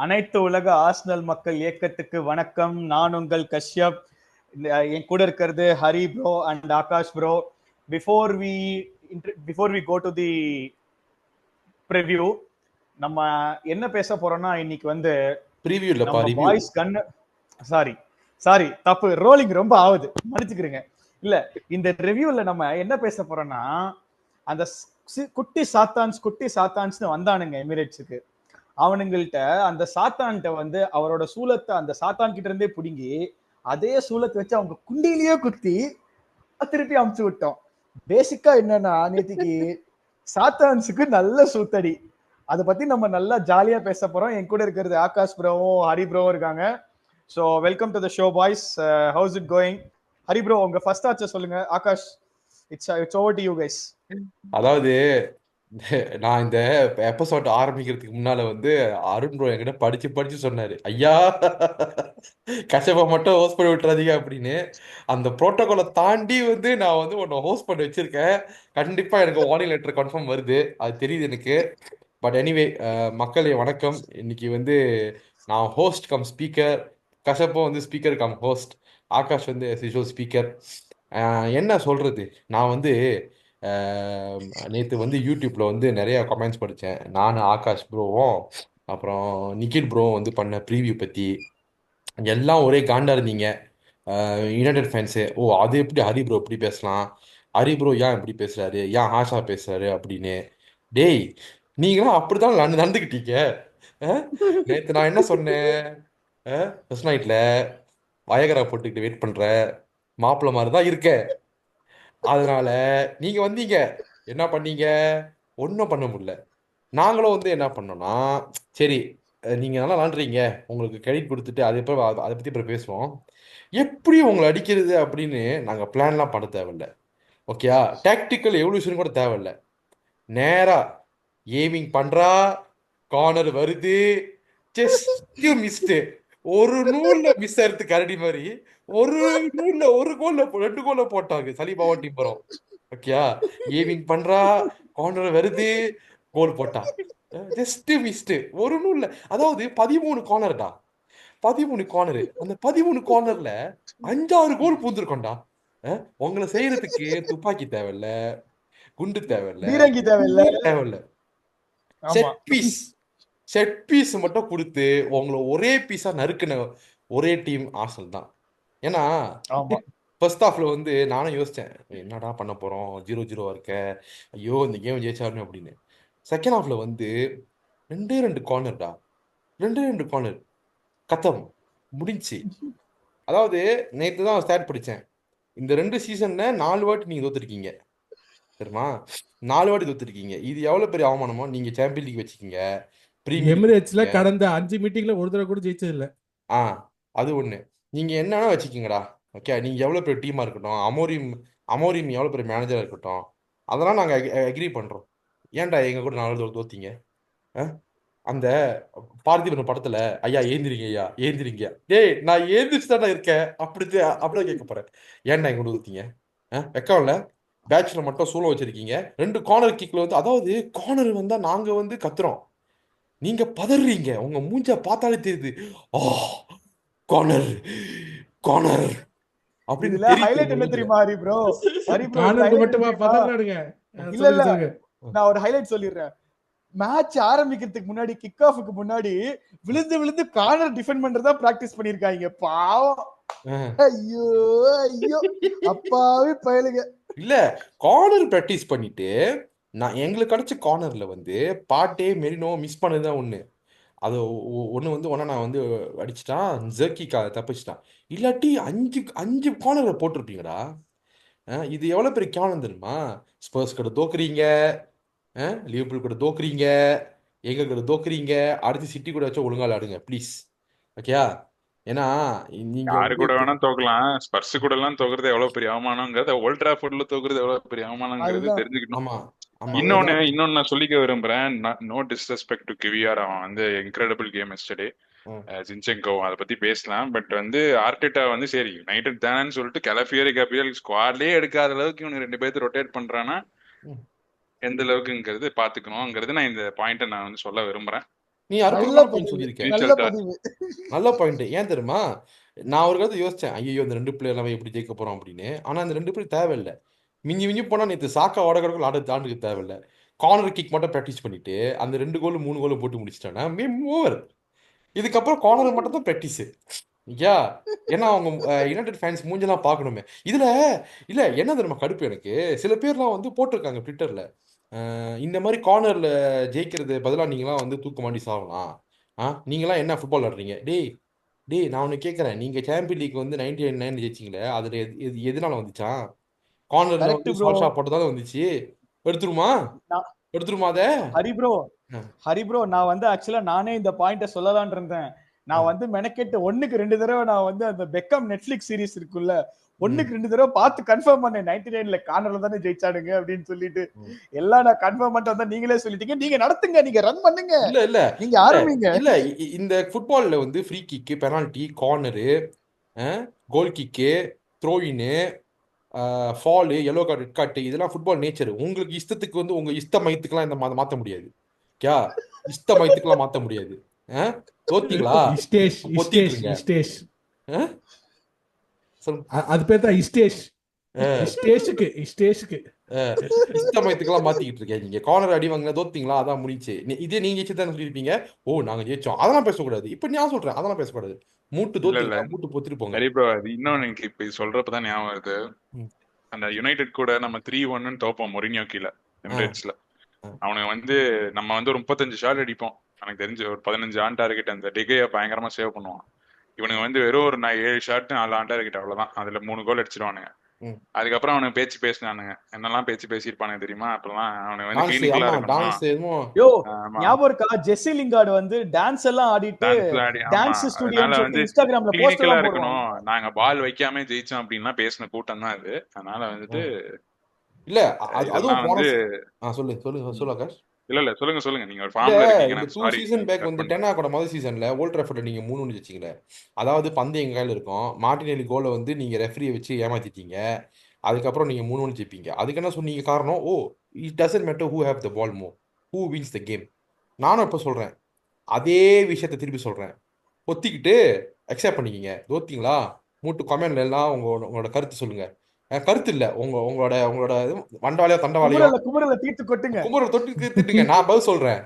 அனைத்து உலக ஆர்சனல் மக்கள் இயக்கத்துக்கு வணக்கம். நான் உங்கள் கஷ்யப். என் கூட இருக்கிறது Hari bro and Akash bro. Before we go to the preview, நம்ம என்ன பேச போறோம்னா இன்னைக்கு வந்து ப்ரீவியூ இல்லப்பா, நம்ம ரிவ்யூ. பாய்ஸ் கன்னு சாரி தப்பு, ரோலிங் ரொம்ப ஆகுது, மன்னிச்சுக்கிறீங்க. இல்ல, இந்த ரிவ்யூல நம்ம என்ன பேச போறோம்னா, அந்த குட்டி சாத்தான்ஸ்னு வந்தானுங்க எமிரேட்ஸுக்கு. அவனுங்கள்ட்ட அந்த சாத்தான்கிட்ட வந்து அவரோட சூலத்தை அந்த சாத்தான் கிட்ட இருந்தே பிடுங்கி அதே சூலத்தை வச்சு அவங்க குண்டியிலேயே குத்தி திருப்பி அமுச்சு விட்டோம். பேசிக்கா என்னன்னா, நேத்திக்கு சாத்தான்ஸுக்கு நல்ல சூத்தடி. அதை பத்தி நம்ம நல்லா ஜாலியா பேச போறோம். என் கூட இருக்கிறது ஆகாஷ் ப்ரோவும் ஹரி ப்ரோவும் இருக்காங்க. So welcome to the show boys. How's it going? Hari bro, உங்க ஃபர்ஸ்ட் ஆச்ச சொல்லுங்க. Akash, it's over to you guys. அதாவது நான் இந்த எபிசோட் ஆரம்பிக்கிறதுக்கு முன்னால வந்து அருண் ப்ரோ என்கிட்ட படிச்சு படிச்சு சொன்னாரு, ஐயா கஷ்டப்பா மட்டும் ஹோஸ்ட் பண்ணி விட்டுறாதீங்க அப்படின்னு. அந்த புரோட்டோகாலை தாண்டி வந்து நான் வந்து உன்னை ஹோஸ்ட் பண்ணி வச்சிருக்கேன். கண்டிப்பா எனக்கு வார்னிங் லெட்டர் கன்ஃபார்ம் வருது, அது தெரியுது எனக்கு. பட் எனிவே, மக்களே வணக்கம். இன்னைக்கு வந்து நான் ஹோஸ்ட் கம் ஸ்பீக்கர், கஷ்டப்போ வந்து ஸ்பீக்கர் கம் ஹோஸ்ட், ஆகாஷ் வந்து ஸ்பீக்கர். என்ன சொல்றது, நான் வந்து நேற்று வந்து யூடியூப்ல வந்து நிறைய கமெண்ட்ஸ் படித்தேன். நான் ஆகாஷ் ப்ரோவும் அப்புறம் நிக்கிட் ப்ரோவும் வந்து பண்ண ப்ரீவியூ பற்றி எல்லாம் ஒரே காண்டா இருந்தீங்க. யுனைடெட் ஃபேன்ஸு, ஓ அது எப்படி ஹரி ப்ரோ இப்படி பேசலாம், ஹரி ப்ரோ ஏன் இப்படி பேசுறாரு, ஏன் ஆஷா பேசுறாரு அப்படின்னு. டேய், நீங்களாம் அப்படிதான் நடந்துக்கிட்டீங்க. நேற்று நான் என்ன சொன்னேன்? ஃபர்ஸ்ட் நைட்ல வயகரா போட்டுக்கிட்டு வெயிட் பண்ற மாப்பிள்ள மாதிரி தான் இருக்க. அதனால நீங்க வந்தீங்க, என்ன பண்ணீங்க? ஒன்றும் பண்ண முடியல. நாங்களும் வந்து என்ன பண்ணோம்னா, சரி நீங்க நல்லா விளாண்டுறீங்க, உங்களுக்கு கிரெடிட் கொடுத்துட்டு அதை அதை பத்தி அப்புறம் பேசுவோம். எப்படி உங்களை அடிக்கிறது அப்படின்னு நாங்க பிளான்லாம் பண்ண தேவையில்ல. ஓகேயா? டாக்டிக்கல் எவல்யூஷன் கூட தேவையில்ல. நேரா ஏவிங் பண்றா, கார்னர் வருது, ஜஸ்ட் மிஸ்டு. ஒரு நூல்ல மிஸ் ஆயிடுது கரடி மாதிரி. ஒரு நூல்ல ஒரு கோல்ல 2 கோல்ல போட்டாங்க சலீபாவா டீம்பரும். ஓகேயா? ஏவிங் பண்றா, கார்னர் வருது, கோல் போட்டா. ஜஸ்ட் மிஸ்டு ஒரு நூல்ல. அதாவது 13 கார்னர்டா, 13 கார்னர். அந்த 13 கார்னர்ல 5-6 கோல் பூந்திருக்கோம்டா. உங்களை செய்யறதுக்கு துப்பாக்கி தேவையில்ல, குண்டு தேவையில்ல, பீரங்கி தேவையில்ல. தேவையில்ல. செட் பீஸ் மட்டும் கொடுத்து உங்களை ஒரே பீஸா நறுக்குன ஒரே டீம் ஆர்சனல் தான். ஏன்னா ஃபர்ஸ்ட் ஹாஃப்ல வந்து நானும் யோசிச்சேன், என்னடா பண்ண போறோம், 0-0 இருக்க, ஐயோ இந்த கேம் ஜெயிச்சாருன்னு அப்படின்னு. செகண்ட் ஹாஃப்ல வந்து 2 கார்னர்டா, 2 கார்னர், கத்தம் முடிஞ்சு. அதாவது நேற்று தான் ஸ்டார்ட் படித்தேன், இந்த 2 சீசன்ல 4 வாட்டி நீங்க தோத்துருக்கீங்க தெரியுமா? 4 வாட்டி தோத்துருக்கீங்க. இது எவ்வளவு பெரிய அவமானமோ. நீங்க சாம்பியன் லீக் வச்சுக்கீங்க, எமிரேட்ஸ்ல கடந்த 5 மீட்டிங்ல ஒரு தடவை கூட ஜெயிச்சது இல்ல. அது ஒண்ணு. நீங்க என்னன்னா வச்சுக்கீங்கடா. ஓகே, நீங்க எவ்வளவு பெரிய டீமா இருக்கட்டும், அமோரிம் எவ்வளவு பெரிய மேனேஜரா இருக்கட்டும், அதெல்லாம் நாங்க அக்ரி பண்றோம். ஏன்டா எங்க கூட 4 தோத்தீங்க? அந்த பார்த்திபன் படத்துல, ஐயா ஏந்திரிங்க, ஐயா ஏந்திரிங்க, டேய் நான் ஏந்திரிச்சு தானே இருக்கேன், அப்படிதான் கேட்க போறேன். ஏன்டா எங்க கூட தோத்தீங்க? வெக்கம் இல்ல? பேட்ச்ல மட்டும் சூழ வச்சிருக்கீங்க. 2 கார்னர் கிக்ல வந்து, அதாவது கார்னர் வந்தா நாங்க வந்து கத்துறோம், நீங்க பதறீங்க. உங்க மூஞ்ச பார்த்தாலே தெரியுது, ஆ கார்னர் கார்னர் அப்படின்னு இதுல ஹைலைட் என்ன தெரியுது. தெரியுமா ஹரி ப்ரோ? ஹரி ப்ரோ, கார்னருக்கு மட்டுமா பதறானுங்க? இல்ல நான் ஒரு ஹைலைட் சொல்லிடுறேன். மேட்ச் ஆரம்பிக்கிறதுக்கு முன்னாடி, கிக் ஆஃப்க்கு முன்னாடி விழுந்து கார்னர் டிஃபெண்ட் பண்றதா பிராக்டிஸ் பண்ணிருக்காங்க. பாவம். ஐயோ ஐயோ, அப்பாவே பயலுங்க. இல்ல, கார்னர் பிராக்டிஸ் பண்ணிட்டு நான் எங்களுக்கு கிடைச்ச கார்னர்ல வந்து பாட்டே மெரினோ மிஸ் பண்ணதுதான் ஒண்ணு. அது ஒண்ணு வந்து நான் வந்து அடிச்சுட்டான், ஜெர்கிக்கா தப்பிச்சிட்டான். இல்லாட்டி 5 கார்னரை போட்டிருப்பீங்கடா. இது எவ்வளவு பெரிய கேவலம் தெரியுமா? ஸ்பர்ஸ் கிட்ட தோக்குறீங்க, லிவர்பூல் கூட தோக்குறீங்க, எங்க கூட தோக்குறீங்க. அடுத்து சிட்டி கூட வச்சா ஒழுங்கா விளையாடுங்க ப்ளீஸ். ஓகேயா? ஏன்னா நீங்க யாரு கூட வேணா தோக்கலாம், ஸ்பர்ஸ் கூட எல்லாம் தோக்குறது எவ்வளவு பெரிய அவமானங்கிறது, ஓல்ட் டிராஃபோர்ட்ல தோக்குறது எவ்வளவு பெரிய அவமானங்கிறது தெரிஞ்சுக்கணும். இன்னொன்னு நான் சொல்லிக்க விரும்புறேன், நோ டிஸ்ரெஸ்பெக்ட் டு கிவிஆர், அவன் வந்து இன்கிரெடிபிள் கேம் எஸ்டர்டே, ஜின்செங்கோ, அதை பத்தி பேசலாம். பட் வந்து ஆர்டெட்டா வந்து சரி யுனைடெட் தானேன்னு சொல்லிட்டு கலஃபியரி கபியல் ஸ்குவாட்லயே எடுக்காத அளவுக்கு இவனுக்கு 2 பேர்த்து ரொட்டேட் பண்றான்னா எந்த அளவுக்குங்கிறது பாத்துக்கணும்ங்கிறது நான் இந்த பாயிண்ட்டை நான் வந்து சொல்ல விரும்புறேன். நீ நல்ல அற்புதமான பாயிண்ட் பதிவு, சொல்லியிருக்க. நல்ல டீச்சர் பதிவு. நல்ல பாயிண்ட். ஏன் தெரியுமா? நான் ஒரு காலத்து யோசிச்சேன், ஐயோ இந்த 2 பிளேயர் எல்லாமே எப்படி ஜெயிக்க போறோம் அப்படின்னு. ஆனா அந்த 2 பேர் தேவையில்லை. மிஞ்சி மிஞ்சி போனா நேற்று சாக்கா ஓடகடக்கு ஆண்டுக்கு தேவையில்லை. கார்னர் கிக் மட்டும் ப்ராக்டிஸ் பண்ணிட்டு அந்த 2 கோல் 3 கோல் போட்டு முடிச்சிட்டானா ஓவர். இதுக்கப்புறம் கார்னர் மட்டும் தான் ப்ராக்டிஸ். யா ஏன்னா அவங்க யுனைடெட் ஃபேன்ஸ் மூஞ்செல்லாம் பார்க்கணுமே. இதுல இல்ல என்ன தெரியுமா கடுப்பு எனக்கு? சில பேர்லாம் வந்து போட்டிருக்காங்க ட்விட்டர்ல, இந்த மாதிரி கார்னர்ல ஜெயிக்கிறது பதிலாக நீங்களாம் வந்து தூக்க மாட்டி சாகலாம். நீங்களாம் என்ன ஃபுட்பால் ஆடுறீங்க? டேய் டேய் நான் ஒன்று கேட்குறேன். நீங்கள் சாம்பியன் லீக் வந்து 99 ஜெயிச்சிங்களே, அதில் எதனால வந்துச்சா? கார்னர்ல கரெக்ட் வந்து ப்ரோ. சால்ஷா போட்டதால வந்துச்சு. எடுத்துருமா எடுத்துருமா அதை? ஹரி ப்ரோ நான் வந்து ஆக்சுவலா நானே இந்த பாயிண்ட சொல்லலாம்னு இருந்தேன். நான் வந்து மெனக்கெட்டு 1க்கு 2 தடவை நான் வந்து அந்த பெக்கம் நெட்ஃபிளிக்ஸ் சீரிஸ் இருக்குல்ல, 1க்கு 2 தடவை பார்த்து கன்ஃபார்ம் பண்ணேன். 99ல கார்னர்ல தானே ஜெயிச்சானுங்க அப்படின்னு சொல்லிட்டு எல்லாம் நான் கன்ஃபார்ம் பண்ணிட்டு வந்தா நீங்களே சொல்லிட்டீங்க. நீங்க நடத்துங்க, நீங்க ரன் பண்ணுங்க, இல்ல இல்ல நீங்க ஆரம்பிங்க. இல்ல இந்த ஃபுட்பால்ல வந்து free kick, penalty, corner, goal kick, த்ரோயின்னு, foul, yellow card, red card, இதெல்லாம் ஃபுட்பால் நேச்சர். உங்களுக்கு இஷ்டத்துக்கு வந்து உங்க இஷ்ட மயத்துக்கெல்லாம் இந்த மாற்ற முடியாது. கே இஷ்ட மயத்துக்கெல்லாம் மாற்ற முடியாது. தோத்தீங்களா இஸ்டேஷ் பொத்திட்டு இஸ்டேஷ் இருங்க. இஸ்டேஷ் சொல்லுங்க. அது பேர் தான் இஸ்டேஷ். இஸ்டேஷுக்கு இஷ்டமயத்துக்கெல்லாம் மாத்திக்கிட்டு இருக்கேன். நீங்க கார்னர் அடி வாங்கினா தோத்தீங்களா, அதான் முடிச்சு. இதே நீங்க ஜெயிச்சுதான் சொல்லியிருப்பீங்க, ஓ நாங்க ஜெயிச்சோம், அதெல்லாம் பேசக்கூடாது. இப்ப நான் சொல்றேன் அதெல்லாம் பேசக்கூடாது. மூட்டு இல்ல இல்ல தோத்தீங்களா, மூட்டு பொத்திட்டு போங்க. சரி ப்ரோ, அது இன்னொன்னு எனக்கு இப்ப இது சொல்றப்பதான் ஞாபகம் வருது. ம். அந்த யுனைடெட் கூட நம்ம 3-1 தோப்போம் மொரினியோ கீழே எமிரேட்ஸ்ல. அவனுக்கு வந்து நம்ம வந்து ஒரு 35 ஷாட் அடிப்போம். எனக்கு தெரிஞ்சு ஒரு 15 ஆன் டார்கெட். அந்த டிகையை பயங்கரமா சேவ் பண்ணுவான். இவனுக்கு வந்து வெறும் ஒரு 7 ஷாட் 4 ஆன் டார்கெட், அவ்வளவுதான். அதுல 3 கோல் அடிச்சிருவானுங்க. அதுக்கப்புறம் அவனுக்கு பேச்சு பேசினானுங்க, என்னெல்லாம் பேச்சு பேசியிருப்பானுங்க தெரியுமா? அப்பெல்லாம் அவனுக்கு வந்து கிளினிக்கலா இருக்கணும். யோ ஞாபகம் இருக்கா? ஜெஸ்ஸி லிங்கார்டு வந்து டான்ஸ் எல்லாம் ஆடிட்டு டான்ஸ் ஸ்டுடியோன்னு சொல்லிட்டு இன்ஸ்டாகிராம்ல போஸ்ட் எல்லாம் இருக்கணும். நாங்க பால் வைக்காம ஜெயிச்சோம் அப்படின்னா பேசின கூட்டம் தான் அது. அதனால வந்துட்டு இல்ல அதுவும் வந்து சொல்லு ஆகாஷ். இல்ல சொல்லுங்க நீங்க ஒரு ஃபார்ம்ல இருக்கீங்க. 2 சீசன் பேக் வந்து டென்னா கூட முதல் சீசன்ல ஓல்ட் ட்ராஃபோர்ட்ல நீங்க 3-1 ஜெயிச்சீங்களே. அதாவது பந்து எங்க கையில இருக்கும், மார்டினெல்லி கோலை வந்து நீங்க ரெஃபரியை வச்சு ஏமாத்திட்டீங்க. அதுக்கப்புறம் நீங்க 3-1 ஜெயிப்பீங்க. அதுக்கு என்ன சொன்னீங்க காரணம்? Oh it doesn't matter who have the ball more, who wins the game. நானும் இப்ப சொல்றேன், அதே விஷயத்த திருப்பி சொல்றேன். ஒத்திக்கிட்டு அக்செப்ட் பண்ணிக்கிங்க. தோத்தீங்களா, மூட்டு கமெண்ட்ல எல்லாம் உங்களோட கருத்து சொல்லுங்க. கருத்து இல்ல, உங்களோட வண்டவாளியா தண்டவாளியா குமுறல தீர்த்து கொட்டுங்க, குமுறல தொட்டு தீர்த்துட்டுங்க. நான் பதில் சொல்றேன்.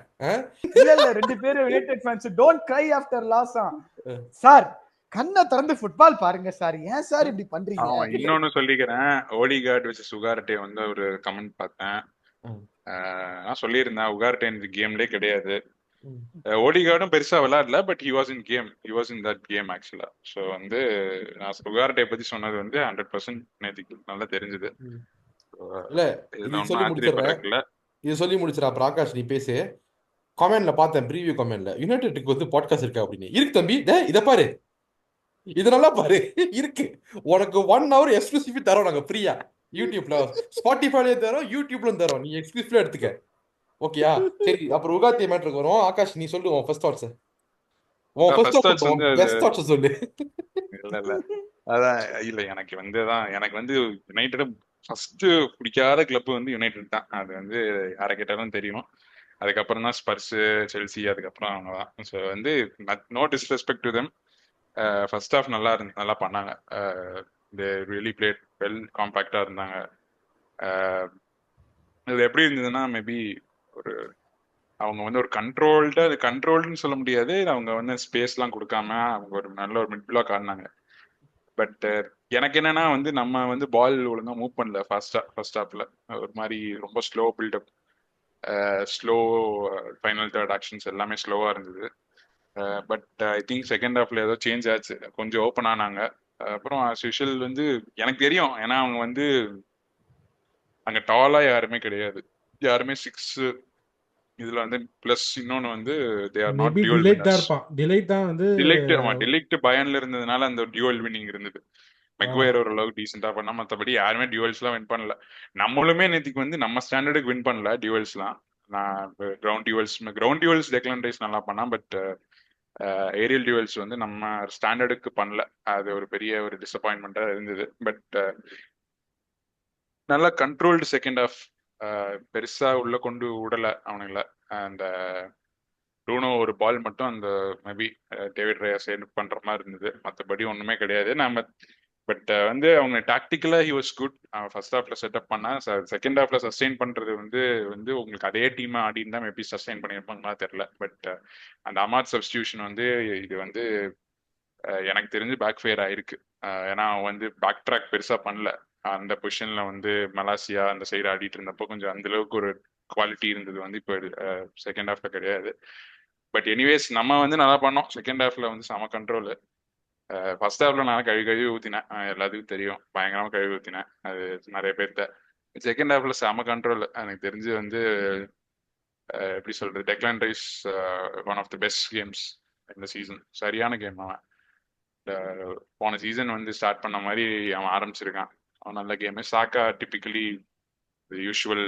இல்ல 2 பேரும் united fans don't cry after loss. Sir கண்ணை திறந்து ஃபுட்பால் பாருங்க சார், ஏன் சார் இப்படி பண்றீங்க? இன்னொன்னு சொல்லிக்கிறேன், ஓடிகார்ட் வச்சு உகார்டே வந்து ஒரு கமெண்ட் பார்த்தேன். நான் சொல்லியிருந்தேன் உகார்டே இந்த கேம்லயே கிடையாது. ஓடிகார்டும் பெருசா விளையாடல, but he was in that game actually. So வந்து நான் உகார்டே பத்தி சொன்னது வந்து 100% நேற்றுக்கு நல்லா தெரிஞ்சது. இல்ல இது சொல்லி முடிச்சிடா பிரகாஷ், நீ பேசு. கமெண்ட்ல பார்த்தேன், ப்ரீவியூ கமெண்ட்ல யுனைடெட்டுக்கு வந்து பாட்காஸ்ட் இருக்கா அப்படின்னு. இருக்கு தம்பி, இத பாரு, இது நல்லா பாரு, இருக்கு. உனக்கு 1 hour எக்ஸ்க்ளூசிவ் தரோம் நாங்க ஃப்ரீயா. யூடியூப்ல, ஸ்பாட்டிஃபைல தரோம், யூடியூப்ல தரோம். நீ எக்ஸ்க்ளூசிவா எடுத்துக்க. ஓகேயா? சரி, அப்புறம் உகார்டே மேட்டருக்கு வரும். ஆகாஷ் நீ சொல்லு உன் ஃபர்ஸ்ட் தாட்ஸ். சொல்லு. இல்ல அதான் இல்ல, எனக்கு வந்து யுனைடெட் ஃபர்ஸ்ட் பிடிக்காத கிளப் வந்து யுனைடெட் தான். அது வந்து யாரை கேட்டாலும் தெரியும். அதுக்கப்புறம் தான் ஸ்பர்ஸ், செல்சி, அதுக்கப்புறம் அவங்க தான். ஸோ வந்து no disrespect to them. First half நல்லா பண்ணாங்க. ரியலி பிளேட் வெல், காம்பாக்டா இருந்தாங்க. இது எப்படி இருந்ததுன்னா, மேபி ஒரு அவங்க வந்து ஒரு கண்ட்ரோல்டுன்னு சொல்ல முடியாது. அவங்க வந்து ஸ்பேஸ்லாம் கொடுக்காம அவங்க ஒரு நல்ல ஒரு மிட் பிளாக் ஆடினாங்க. பட் எனக்கு என்னன்னா வந்து நம்ம வந்து பால் ஒழுங்கா மூவ் பண்ணல ஃபர்ஸ்ட் ஹாஃப்ல. ஒரு மாதிரி ரொம்ப slow build up, slow final third actions எல்லாமே ஸ்லோவா இருந்தது. பட் ஐ திங்க் செகண்ட் ஹாஃப்ல ஏதோ சேஞ்ச் ஆச்சு, கொஞ்சம் ஓப்பன் ஆனாங்க. அப்புறம் ஆஸ் யூஷுவல் வந்து எனக்கு தெரியும், ஏன்னா அவங்க வந்து அங்க டாலா யாருமே கிடையாது, யாருமே 6. இதுல வந்து பிளஸ் இன்னொன்னு வந்து they are not dual winners. Delight பயன்ல இருந்ததுனால அந்த டியூவல் வின்னிங் இருந்தது. மெக்வயர் ஓரளவுக்கு டீசெண்டா பண்ணா, மற்றபடி யாருமே டியூவல்ஸ்லாம் வின் பண்ணல. நம்மளுமே நேற்றுக்கு வந்து நம்ம ஸ்டாண்டர்டுக்கு வின் பண்ணல டியூவல்ஸ்லாம். நான் கிரவுண்ட் டியூவல்ஸ் டெக்லான் ரைஸ் நல்லா பண்ணா, பட் ஏரியல் டியூவல்ஸ் வந்து நம்ம ஸ்டாண்டர்டுக்கு பண்ணல. அது ஒரு பெரிய ஒரு டிசப்பாயின்மெண்டா இருந்தது. பட் நல்லா கண்ட்ரோல்டு செகண்ட் ஹாஃப், பெருசா உள்ள கொண்டு விடல அவனுங்கள. அண்ட் ப்ரூனோ ஒரு பால் மட்டும் அந்த மேபி டேவிட் ரயா சேவ் பண்ற மாதிரி இருந்தது. மற்றபடி ஒண்ணுமே கிடையாது. நம்ம பட் வந்து அவங்க டாக்டிக்கலா ஹி வாஸ் குட். ஃபர்ஸ்ட் ஹாஃப்ல செட்டப் பண்ணா செகண்ட் ஹாஃப்ல சஸ்டெயின் பண்றது வந்து வந்து உங்களுக்கு அதே டீம் ஆடி இருந்தா மேபி சஸ்டெயின் பண்ணியிருப்பாங்களா தெரியல. பட் அந்த அமாத் சப்ஸ்டியூஷன் வந்து இது வந்து எனக்கு தெரிஞ்சு பேக் ஃபயர் ஆயிருக்கு. ஏன்னா அவன் வந்து பேக் ட்ராக் பெருசா பண்ணல. அந்த பொசிஷன்ல வந்து மலாசியா அந்த சைடு ஆடிட்டு இருந்தப்போ கொஞ்சம் அந்த அளவுக்கு ஒரு குவாலிட்டி இருந்தது வந்து இப்போ செகண்ட் ஹாஃப்ல கிடையாது. பட் எனிவேஸ் நம்ம வந்து நல்லா பண்ணோம். செகண்ட் ஹாஃப்ல வந்து செம கண்ட்ரோல். ஃபர்ஸ்ட் ஹாஃப்ல நான் கழுவி ஊத்தினேன். எல்லாத்துக்கும் தெரியும், பயங்கரமா கழுவி ஊத்தினேன் அது நிறைய பேர்த்த. செகண்ட் ஹாஃப்ல செம கண்ட்ரோல். எனக்கு தெரிஞ்சு வந்து எப்படி சொல்றது, Declan Rice one of the best games இந்த சீசன். சரியான கேம் அவன். போன சீசன் வந்து ஸ்டார்ட் பண்ண மாதிரி அவன் ஆரம்பிச்சிருக்கான். அவன் நல்ல கேம். சாக்கா டிபிக்கலி யூஷுவல்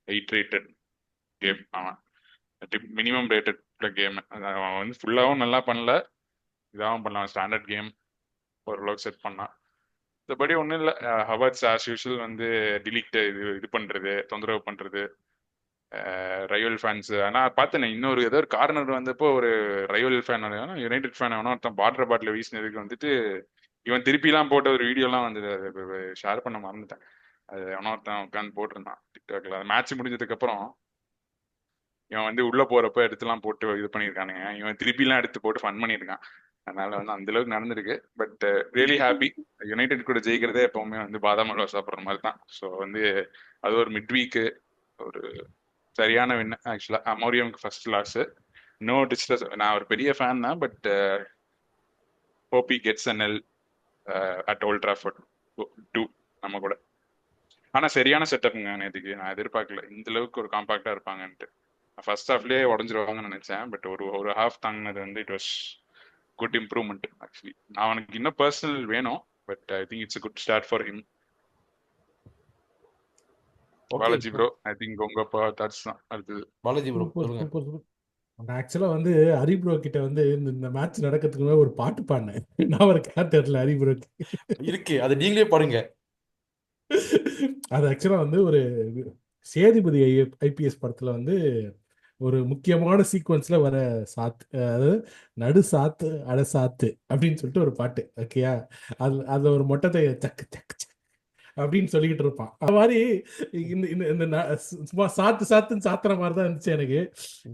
8 ரேட்டட் கேம். அவன் மினிமம் ரேட்டட் கேம். அவன் வந்து ஃபுல்லாகவும் நல்லா பண்ணல, இதாகவும் பண்ணலாம். ஸ்டாண்டர்ட் கேம் ஓரளவுக்கு செட் பண்ணான். மற்றபடி ஒன்றும் இல்லை. ஹவர்ட்ஸ் ஆஸ் யூஷுவல் வந்து டிலீட் இது பண்ணுறது, தொந்தரவு பண்ணுறது ரைவல் ஃபேன்ஸ். ஆனால் பார்த்தேன் இன்னொரு ஏதோ ஒரு கார்னர் வந்தப்போ ஒரு ரைவல் ஃபேன் யுனைடெட் ஃபேன் வேணும் ஒருத்தன் வாட்டர் பாட்டில் வீசினதுக்கு வந்துட்டு இவன் திருப்பிலாம் போட்ட ஒரு வீடியோலாம் வந்து ஷேர் பண்ண மறந்துட்டேன். அது எவனோ ஒருத்தன் உட்காந்து போட்டிருந்தான் டிக்டாக்ல. அது மேட்ச் முடிஞ்சதுக்கு அப்புறம் இவன் வந்து உள்ள போறப்ப எடுத்துலாம் போட்டு இது பண்ணியிருக்கானுங்க. இவன் திருப்பிலாம் எடுத்து போட்டு ஃபன் பண்ணியிருக்கான். அதனால வந்து அந்த அளவுக்கு நடந்திருக்கு. But really happy. யுனைடெட் கூட ஜெயிக்கிறதே எப்பவுமே வந்து பாதாம் அல்வா சாப்பிட்ற மாதிரி தான். ஸோ வந்து அது ஒரு மிட் வீக்கு ஒரு சரியான வின். ஆக்சுவலா அமோரியமுக்கு ஃபர்ஸ்ட் லாஸ். No distress. நான் ஒரு பெரிய ஃபேன் தான். But hope he gets an L at Old Trafford 2 நம்ம கூட. ஆனா சரியான செட்டப்ங்க நேற்றுக்கு. நான் எதிர்பார்க்கல இந்த அளவுக்கு ஒரு காம்பாக்டா இருப்பாங்கன்ட்டு. ஃபர்ஸ்ட் ஹாஃப்லேயே உடஞ்சிருவாங்கன்னு நினைச்சேன். பட் ஒரு ஹாஃப் தாங்கினது வந்து it was good improvement actually. அவனுக்கு இன்னும் பர்சனல் வேணும். But I think it's good start for him. Balaji bro, I think உங்க தாட்ஸ் தான் அடுத்தது. பாலாஜி ப்ரோ சூப்பர் சொல்லுங்க. Super super. நான் ஆக்சுவலா வந்து ஹரி ப்ரோ கிட்ட வந்து இந்த மேட்ச் நடக்கிறதுக்கு முன்னாடி ஒரு பாட்டு பாடினேன். நான் ஒரு கேரக்டர்ல ஹரி ப்ரோ இருக்கு, அது நீங்களே பாருங்க. அது ஆக்சுவலா வந்து ஒரு சேதுபதி ஐபிஎஸ் படத்துல வந்து ஒரு முக்கியமான சீக்வன்ஸ்ல வர சாத்து, அதாவது நடு சாத்து அட சாத்து அப்படின்னு சொல்லிட்டு ஒரு பாட்டு. ஓகேயா, அதுல ஒரு மொட்டத்தை சக்கு சக்கு சக்கு அப்படின்னு சொல்லிக்கிட்டு இருப்பான். அது மாதிரி இந்த இந்த இந்த சும்மா சாத்து சாத்துன்னு சாத்துற மாதிரி தான் இருந்துச்சு எனக்கு.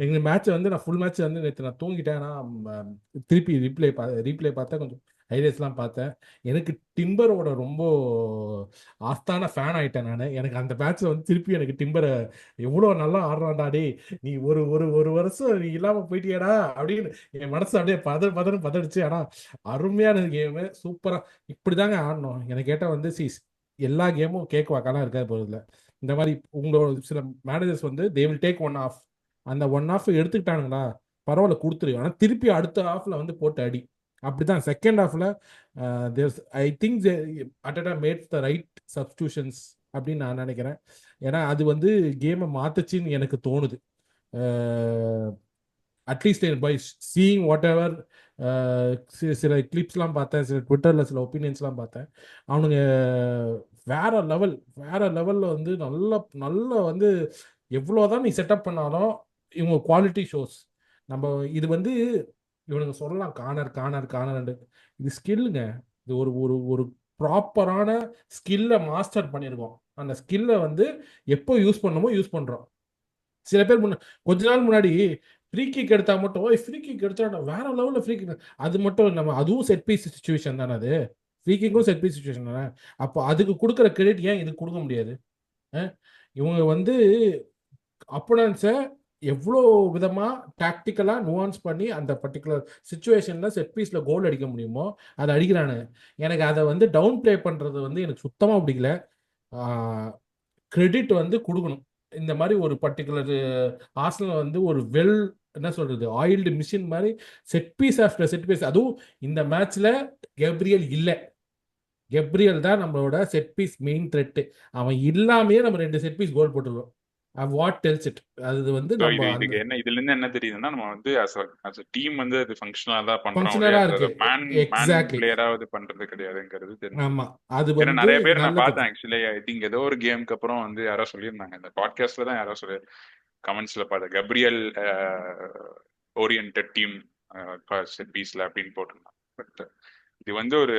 எங்க மேட்ச் வந்து நான் ஃபுல் மேட்ச் வந்து நேற்று நான் தூங்கிட்டேன். ஆனால் திருப்பி ரீப்ளே பார்த்தேன், கொஞ்சம் ஹைலைட்ஸ்லாம் பார்த்தேன். எனக்கு டிம்பரோட ரொம்ப ஆஸ்தான ஃபேன் ஆயிட்டேன் நான். எனக்கு அந்த மேட்ச்ல வந்து திருப்பி எனக்கு டிம்பரை எவ்வளோ நல்லா ஆடுறான்டாடே, நீ ஒரு ஒரு ஒரு வருஷம் நீ இல்லாம போயிட்டியாடா அப்படின்னு என் மனசு அப்படியே பதடிச்சு. ஆனா அருமையான கேமு, சூப்பரா இப்படிதாங்க ஆடணும். எனக்கு கேட்டா வந்து எல்லா கேமும் கேக் வாக்காலாம் இருக்காது போதில்ல. இந்த மாதிரி உங்களோட சில மேனேஜர்ஸ் வந்து தே வில் டேக் 1 ஆஃப். அந்த 1 ஆஃப் எடுத்துக்கிட்டானுங்களா பரவாயில்ல, கொடுத்துரு. ஆனால் திருப்பி அடுத்த ஆஃப்ல வந்து போட்டு அடி. அப்படிதான் செகண்ட் ஹாஃப்ல I think Arteta made the right substitutions அப்படின்னு நான் நினைக்கிறேன். ஏன்னா அது வந்து கேமை மாத்துச்சுன்னு எனக்கு தோணுது. At least by seeing what ever சில கிளிப்ஸ்லாம் பார்த்தேன், சில ட்விட்டரில் சில ஒப்பீனியன்ஸ்லாம் பார்த்தேன். அவனுங்க வேற லெவலில் வந்து நல்ல வந்து எவ்வளோதான் நீ செட்டப் பண்ணாலும் இவங்க குவாலிட்டி ஷோஸ். நம்ம இது வந்து இவனுங்க சொல்லலாம் காணர். இது ஸ்கில்லுங்க. இது ஒரு ஒரு ஒரு ப்ராப்பரான ஸ்கில்லை மாஸ்டர் பண்ணியிருக்கோம். அந்த ஸ்கில்லை வந்து எப்போ யூஸ் பண்ணணுமோ யூஸ் பண்ணுறோம். சில பேர் கொஞ்ச நாள் முன்னாடி ஃப்ரீ கிக் எடுத்தா மட்டும் ஃப்ரீ கிக் எடுத்தா வேற லெவலில் ஃப்ரீ கிக், அது மட்டும் நம்ம அதுவும் செட் பீஸ் சிச்சுவேஷன் தானே. அது ஃப்ரீ கிக்கும் செட் பீஸ் சிச்சுவேஷன் தானே. அப்போ அதுக்கு கொடுக்குற கிரெடிட் ஏன் இதுக்கு கொடுக்க முடியாது? இவங்க வந்து அப்போனன்ஸை எவ்வளோ விதமாக டாக்டிக்கலாக நுவான்ஸ் பண்ணி அந்த பர்டிகுலர் சுச்சுவேஷனில் செட் பீஸில் கோல் அடிக்க முடியுமோ அதை அடிக்கிறானுங்க. எனக்கு அதை வந்து டவுன் ப்ளே பண்ணுறது வந்து எனக்கு சுத்தமாக பிடிக்கல. கிரெடிட் வந்து கொடுக்கணும். இந்த மாதிரி ஒரு பர்டிகுலர் ஆர்சனல் வந்து ஒரு என்ன சொல்றது, ஆயில்டு மிஷின் மாதிரி set piece after set piece. அதுவும் இந்த மேட்ச்ல கெப்ரியல் தான் நம்மளோட செட் பீஸ் மெயின் த்ரெட். அவன் இல்லாமே நம்ம 2 செட் பீஸ் கோல் போட்டுருவோம். What tells it? அது வந்து நம்ம இதுக்கு என்ன இதுல இருந்து என்ன தெரியுதுன்னா, நம்ம வந்து as a டீம் வந்து அது ஃபங்க்ஷனலா தான் பண்றோம். ஃபங்க்ஷனலா இருக்கு. Man exactly. பிளேயராவது பண்றது கிடையாதுங்கிறது தெரியும். ஆமா, அது ஏன்னா வந்து நிறைய பேர் நான் நல்லது. பார்த்தேன் ஆக்சுவலி. ஐ திங்க் ஏதோ ஒரு கேமுக்கு அப்புறம் வந்து யாரோ சொல்லியிருந்தாங்க, இந்த பாட்காஸ்ட்ல தான் யாரோ கமெண்ட்ஸ்ல பார்த்தேன், கப்ரியல் ஓரியன்டட் டீம் செட் பீஸ்ல அப்படின்னு போட்டிருந்தான். பட் இது வந்து ஒரு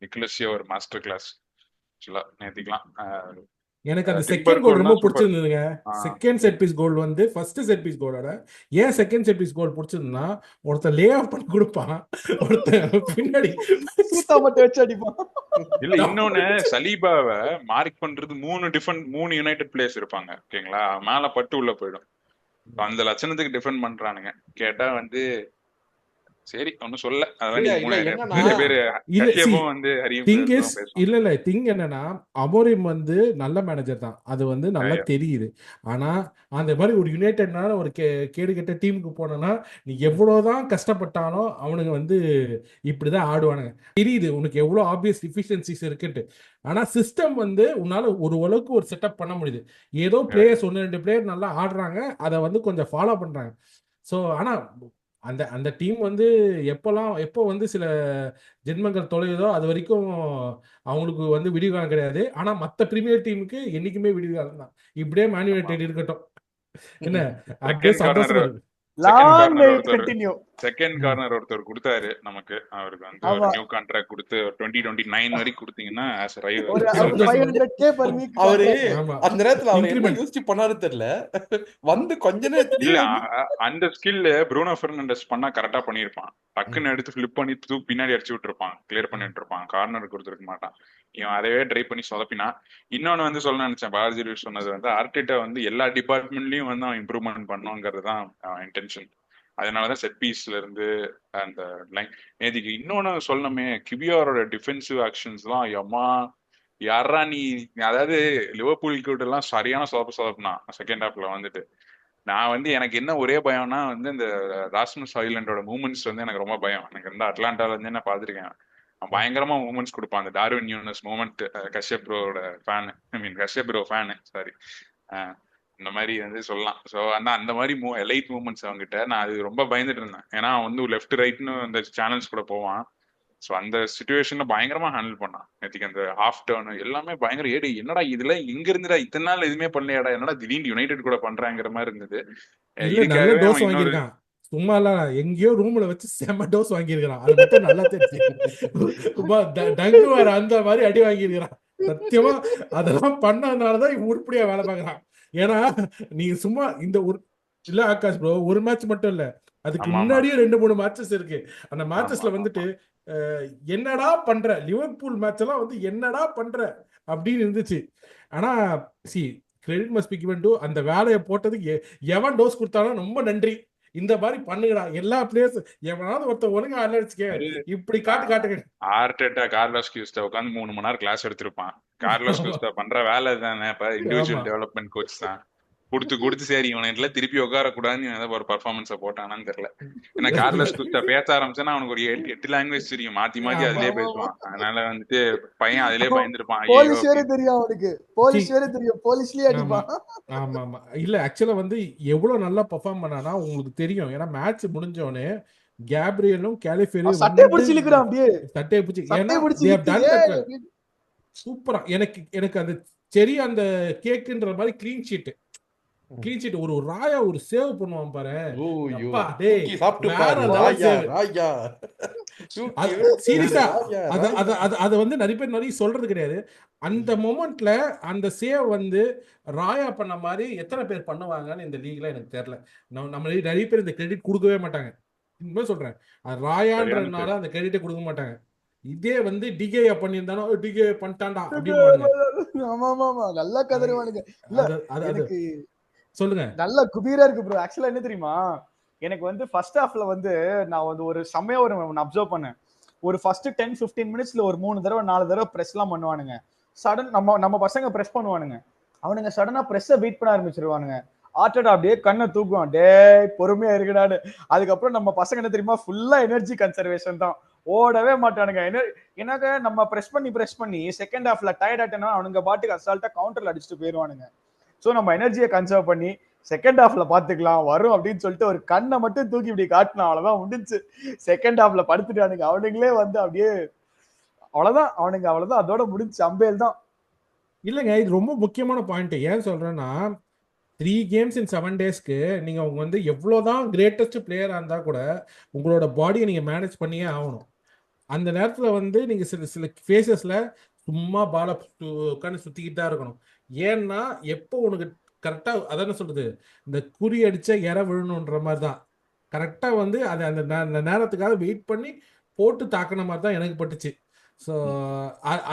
நிக்கலஸியா ஒரு மாஸ்டர் கிளாஸ் நேத்திக்கலாம். எனக்கு அந்த செகண்ட் கோல் ரொம்ப பிடிச்சிருந்ததுங்க. செகண்ட் செட் பீஸ் கோல் வந்து ஃபர்ஸ்ட் செட் பீஸ் கோலோட ஏன் செகண்ட் செட் பீஸ் கோல் பிடிச்சிருந்தா, ஒருத்தர் லே ஆஃப் பண்ணி கொடுப்பான், ஒருத்தர் பின்னாடி சூத்தா மட்டும் வச்சு அடிப்பான். இல்ல இன்னொன்னு சலீபாவை மார்க் பண்றது 3 யுனைடெட் பிளேயர்ஸ் இருப்பாங்க ஓகேங்களா, மேல பட்டு உள்ள போயிடும். அந்த லட்சணத்துக்கு டிஃபெண்ட் பண்றானுங்க. கேட்டா வந்து சரி ஒன்னும் சொல்ல. திங் என்னன்னா அமோரிம் வந்து நல்ல மேனேஜர் தான், அது வந்து நல்லா தெரியுது. ஆனா அந்த மாதிரி ஒரு யுனைடெட்னால ஒரு கேடு கெட்ட டீமுக்கு போனோம்னா நீ எவ்வளவுதான் கஷ்டப்பட்டாலும் அவனுங்க வந்து இப்படிதான் ஆடுவானுங்க. தெரியுது உனக்கு எவ்வளவு ஆப்வியஸ் டிஃபிஷியன்சிஸ் இருக்குன்ட்டு. ஆனா சிஸ்டம் வந்து உன்னால ஒரு அளவுக்கு ஒரு செட்டப் பண்ண முடியுது. ஏதோ பிளேயர்ஸ் 1-2 பிளேயர் நல்லா ஆடுறாங்க, அதை வந்து கொஞ்சம் ஃபாலோ பண்றாங்க. ஸோ ஆனா அந்த அந்த டீம் வந்து எப்போ வந்து சில ஜென்மங்கள் தொலையுதோ அது வரைக்கும் அவங்களுக்கு வந்து விடிவுகாலம் கிடையாது. ஆனா மத்த பிரீமியர் டீமுக்கு என்னைக்குமே விடிவுகாலம் தான். இப்படியே மேன் யுனைடெட் இருக்கட்டும். என்ன அப்படியே சந்தோஷமா இருக்கு. செகண்ட் கார்னர் ஒருத்தர் கொடுத்தாரு நமக்கு. அவருக்கு வந்து ஒரு நியூ கான்ட்ராக்ட் கொடுத்து 2029 வரைக்கும் கொடுத்தீங்கன்னா அவரு அந்த நேரத்துல அவர் என்ன யோசிச்சு பண்ணாரு தெரியல. வந்து கொஞ்ச நேரத்துல இல்ல அந்த ஸ்கில் ப்ரூனோ பெர்னாண்டஸ் பண்ணா கரெக்டா பண்ணிருப்பான். டக்குன்னு எடுத்து ஃபிளிப் பண்ணி பின்னாடி அடிச்சு விட்டுருப்பான், கிளியர் பண்ணிட்டு இருப்பான், கார்னர் கொடுத்துருக்க மாட்டான். இவன் அதவே ட்ரை பண்ணி சொதப்பினா. இன்னொன்னு வந்து சொல்ல நினைச்சேன், பாரதி சொன்னது வந்து ஆர்டெட்டா வந்து எல்லா டிபார்ட்மெண்ட்லயும் வந்து அவன் இம்ப்ரூவ்மெண்ட் பண்ணுங்கிறது தான் இன்டென்ஷன். அதனாலதான் செட் பீஸ்ல இருந்து அந்த லைன் நேதிக்கு. இன்னொன்னு சொல்லணுமே, கிவியாரோட டிஃபென்சிவ் ஆக்ஷன்ஸ் எல்லாம் எம்மா யாரா நீ, அதாவது லிவர்பூல் கிட்ட எல்லாம் சரியான சொதப்பினா செகண்ட் ஹாஃப்ல வந்துட்டு. நான் வந்து எனக்கு என்ன ஒரே பயம்னா வந்து இந்த ராஸ்மஸ் ஹாய்லண்டோட மூமெண்ட்ஸ் வந்து எனக்கு ரொம்ப பயம். எனக்கு வந்து அட்லாண்டால இருந்து நான் பாத்துருக்கேன், பயங்கரமா மூமெண்ட்ஸ் கொடுப்பான். அந்த டார்வின் நியூனஸ் மூமெண்ட், கஷ்யப் ப்ரோட fan, I mean Kashyap bro fan, sorry, இந்த மாதிரி வந்து சொல்லலாம். ஸோ அந்த மாதிரி எலைட் மூமெண்ட்ஸ் அவங்ககிட்ட நான் அது ரொம்ப பயந்துட்டு இருந்தேன். ஏன்னா அவன் வந்து லெஃப்ட் ரைட்னு அந்த சேனல்ஸ் கூட போவான். ஸோ அந்த சுச்சுவேஷன்ல பயங்கரமா ஹேண்டில் பண்ணான் நேற்றுக்கு. அந்த ஹாஃப் டர்ன் எல்லாமே பயங்கர ஏடு, என்னடா இதுல இங்க இருந்துடா இத்தனை நாள் எதுவுமே பண்ணலையாடா, என்னடா திடீர்னு யுனைடெட் கூட பண்றாங்கிற மாதிரி இருந்தது. சும்மா இல்ல, எங்கேயோ ரூம்ல வச்சு செம்ம டோஸ் வாங்கியிருக்கிறான். அது மட்டும் நல்லா தெரிஞ்சு டங்குவார் அந்த மாதிரி அடி வாங்கியிருக்கிறான். சத்தியமா அதெல்லாம் பண்ணதுனாலதான் உருப்படியா வேலை பார்க்கறான். ஏன்னா நீ சும்மா இந்த ஒரு இல்ல ஆகாஷ் ப்ரோ, ஒரு மேட்ச் மட்டும் இல்ல, அதுக்கு முன்னாடியே 2-3 மேட்சஸ் இருக்கு. அந்த மேட்சஸ்ல வந்துட்டு என்னடா பண்ற, லிவர்பூல் மேட்ச் எல்லாம் வந்து என்னடா பண்ற அப்படின்னு இருந்துச்சு. ஆனா credit must be given to அந்த வேலையை போட்டதுக்கு எவன் டோஸ் கொடுத்தாலும் ரொம்ப நன்றி. இந்த மாதிரி பண்ணுங்கடா எல்லா பிளேயர்ஸ், எவனாவது ஒருத்தர் ஒழுங்கா அலர்ச்சிக்க இப்படி காட்டுங்க. ஆர்டெட்டா கார்லோஸ் கியூஸ்டா உட்காந்து 3 மணி நேரம் கிளாஸ் எடுத்திருப்பான். கார்லோஸ் கியூஸ்டா பண்ற வேலை தானே, இப்ப இண்டிவிஜுவல் டெவலப்மெண்ட் கோச் தான் கொடுத்து சரி இவனை திருப்பி உட்காரக்கூடாதுன்னு ஏதாவது ஒரு பர்ஃபார்மன்ஸை போட்டானான்னு தெரியல. ஏன்னா கார்லோஸ் கியூஸ்டா பேச ஆரம்பிச்சேன்னா அவனுக்கு ஒரு 8 லாங்குவேஜ் தெரியும், மாத்தி அதிலே பேசுவான். அதனால வந்துட்டு பையன் அதிலே பயந்துருப்பான். ஆமா ஆமா இல்ல ஆக்சுவலா வந்து எவ்வளவு நல்லா பெர்ஃபார்ம் பண்ணானா உங்களுக்கு தெரியும். ஏன்னா மேட்ச் முடிஞ்சோடனே கேப்ரியலும் கேலிஃபேரியும் சூப்பரா. எனக்கு அந்த சரி அந்த கேக்குன்ற மாதிரி கிளீன் ஷீட் ஒரு ராயா ஒரு சேவ் பண்ணுவான் பாரு. சீரியஸா அத வந்து நிறைய பேர் நிறைய சொல்றது கிடையாது. அந்த மொமெண்ட்ல அந்த சேவ் வந்து ராயா பண்ண மாதிரி எத்தனை பேர் பண்ணுவாங்கன்னு இந்த லீக்ல எனக்கு தெரியல. நம்ம நிறைய பேர் இந்த கிரெடிட் கொடுக்கவே மாட்டாங்க. இன்னும் சொல்றேன், ராயான்றதுனால அந்த கிரெடிட்டை கொடுக்க மாட்டாங்க. இதே வந்து டிகே பண்ணியிருந்தாலும் டிகே பண்ணிட்டான்டா அப்படின்னு நல்லா கதறுவானுங்க. சொல்லுங்க, நல்ல குபீரா இருக்கு ப்ரோ. ஆக்சுவலா என்ன தெரியுமா, எனக்கு வந்து ஃபர்ஸ்ட் ஹாஃப்ல வந்து நான் வந்து ஒரு செம்மையா ஒரு அப்சர்வ் பண்ணேன். ஒரு ஃபர்ஸ்ட் 10-15 மினிட்ஸ்ல ஒரு 3 தடவை 4 தடவை பிரஸ் எல்லாம் பண்ணுவானுங்க. சடன் நம்ம பசங்க பிரஸ் பண்ணுவானுங்க, அவனுங்க சடனா பிரஸ்ஸை பீட் பண்ண ஆரம்பிச்சிருவானுங்க. ஆர்டெட்டா அப்படியே கண்ணை தூக்குவான், டே பொறுமையா இருக்குடான்னு. அதுக்கப்புறம் நம்ம பசங்க என்ன தெரியுமா, ஃபுல்லா எனர்ஜி கன்சர்வேஷன் தான், ஓடவே மாட்டானுங்க. எனக்கு நம்ம பிரஸ் பண்ணி செகண்ட் ஹாஃப்ல டயர்ட் ஆயிட்டோம்னா அவனுங்க பாட்டுக்கு அசால்ட்டா கவுண்டர்ல அடிச்சுட்டு போயிடுவானுங்க. ஸோ நம்ம எனர்ஜியை கன்சர்வ் பண்ணி செகண்ட் ஹாஃப்ல பாத்துக்கலாம் வரும் அப்படின்னு சொல்லிட்டு ஒரு கண்ணை மட்டும் தூக்கி இப்படி காட்டினா அவ்வளவுதான் முடிஞ்சு. செகண்ட் ஹாஃப்ல படுத்துட்டானுங்க அவனுங்களே வந்து அப்படியே அவ்வளவுதான், அவ்வளவுதான், அதோட முடிஞ்சு. அம்பேல் தான். இல்லைங்க, இது ரொம்ப முக்கியமான பாயிண்ட். ஏன் சொல்றேன்னா 3 games in 7 daysக்கு நீங்க அவங்க வந்து எவ்வளவுதான் கிரேட்டஸ்ட் பிளேயரா இருந்தா கூட உங்களோட பாடியை நீங்க மேனேஜ் பண்ணியே ஆகணும். அந்த நேரத்துல வந்து நீங்க சில சில ஃபேஸஸ்ல சும்மா பால உட்காந்து சுத்திக்கிட்டு தான் இருக்கணும். ஏன்னா எப்போ உனக்கு கரெக்டா அதான் சொல்றது, இந்த குறி அடிச்ச இற விழணுன்ற மாதிரி தான். கரெக்டா வந்து அது அந்த நேரத்துக்காக வெயிட் பண்ணி போட்டு தாக்கின மாதிரி தான் எனக்கு பட்டுச்சு. ஸோ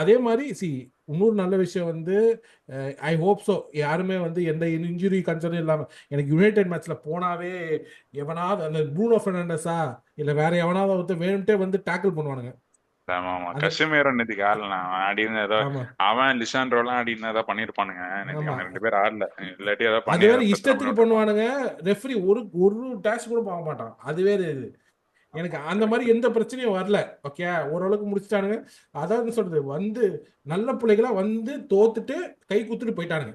அதே மாதிரி இன்னொரு நல்ல விஷயம் வந்து ஐ ஹோப் ஸோ யாருமே வந்து எந்த இன்ஜுரி கன்சர்னும் இல்லாமல் எனக்கு யுனைடெட் மேட்ச்ல போனாவே எவனாவது அந்த ப்ரூனோ ஃபெர்னாண்டஸா இல்லை வேற எவனாவது வந்து வேணும்ட்டே வந்து டேக்கிள் பண்ணுவானுங்க. கஷ்மீரோ நேற்றுக்கு ஆடல, அவன் ஆடி ஏதோ அவன் லிசாண்ட்ரோலாம் ஆடி ஏதாவது பண்ணிருப்பானுங்க. அவன் 2 பேர் ஆடல, இல்லாட்டி ஏதாவது அது வேற இஷ்டத்துக்கு பண்ணுவானுங்க. ரெஃப்ரி ஒரு டேஷ் கூட பார்க்க மாட்டான். அது வேற இது. எனக்கு அந்த மாதிரி எந்த பிரச்சனையும் வரல. ஓகே, ஓரளவுக்கு முடிச்சிட்டானுங்க. அதாவது சொல்றது வந்து நல்ல பிள்ளைகளா வந்து தோத்துட்டு கை குத்துட்டு போயிட்டானுங்க.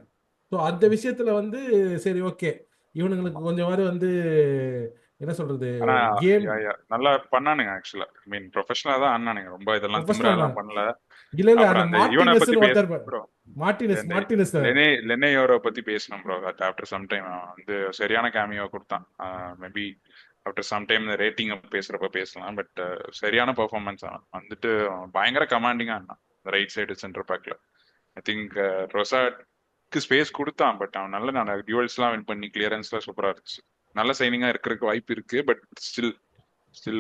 ஸோ அந்த விஷயத்துல வந்து சரி ஓகே, இவனுங்களுக்கு கொஞ்சம் மாதிரி வந்து என்ன சொல்றது கேம் நல்லா பண்ணானுங்க. ஆக்சுவலா மீன் ப்ரொஃபஷனலா தான் ஆனானுங்க, ரொம்ப இதெல்லாம் திமிராலாம் பண்ணல. இல்ல இவனை பத்தி மார்டினஸ் லெனேயோரை பத்தி பேசணும் ப்ரோ. ஆஃப்டர் சம் டைம் வந்து சரியான கேமியோ கொடுத்தான். மேபி ஆஃப்டர் சம் டைம் இந்த ரேட்டிங் பேசுறப்ப பேசலாம். பட் சரியான பெர்ஃபார்மன்ஸ் வந்துட்டு பயங்கர கமாண்டிங்கா இருந்தான் ரைட் சைடு சென்டர் பேக்ல. ஐ திங்க் ரொசாட்க்கு ஸ்பேஸ் கொடுத்தான். பட் அவன் நல்ல டியூவல்ஸ்லாம் வின் பண்ணி கிளியரன்ஸ்லாம் சூப்பரா இருந்துச்சு. நல்ல சைனிங்கா இருக்கிறதுக்கு வாய்ப்பு இருக்கு. But still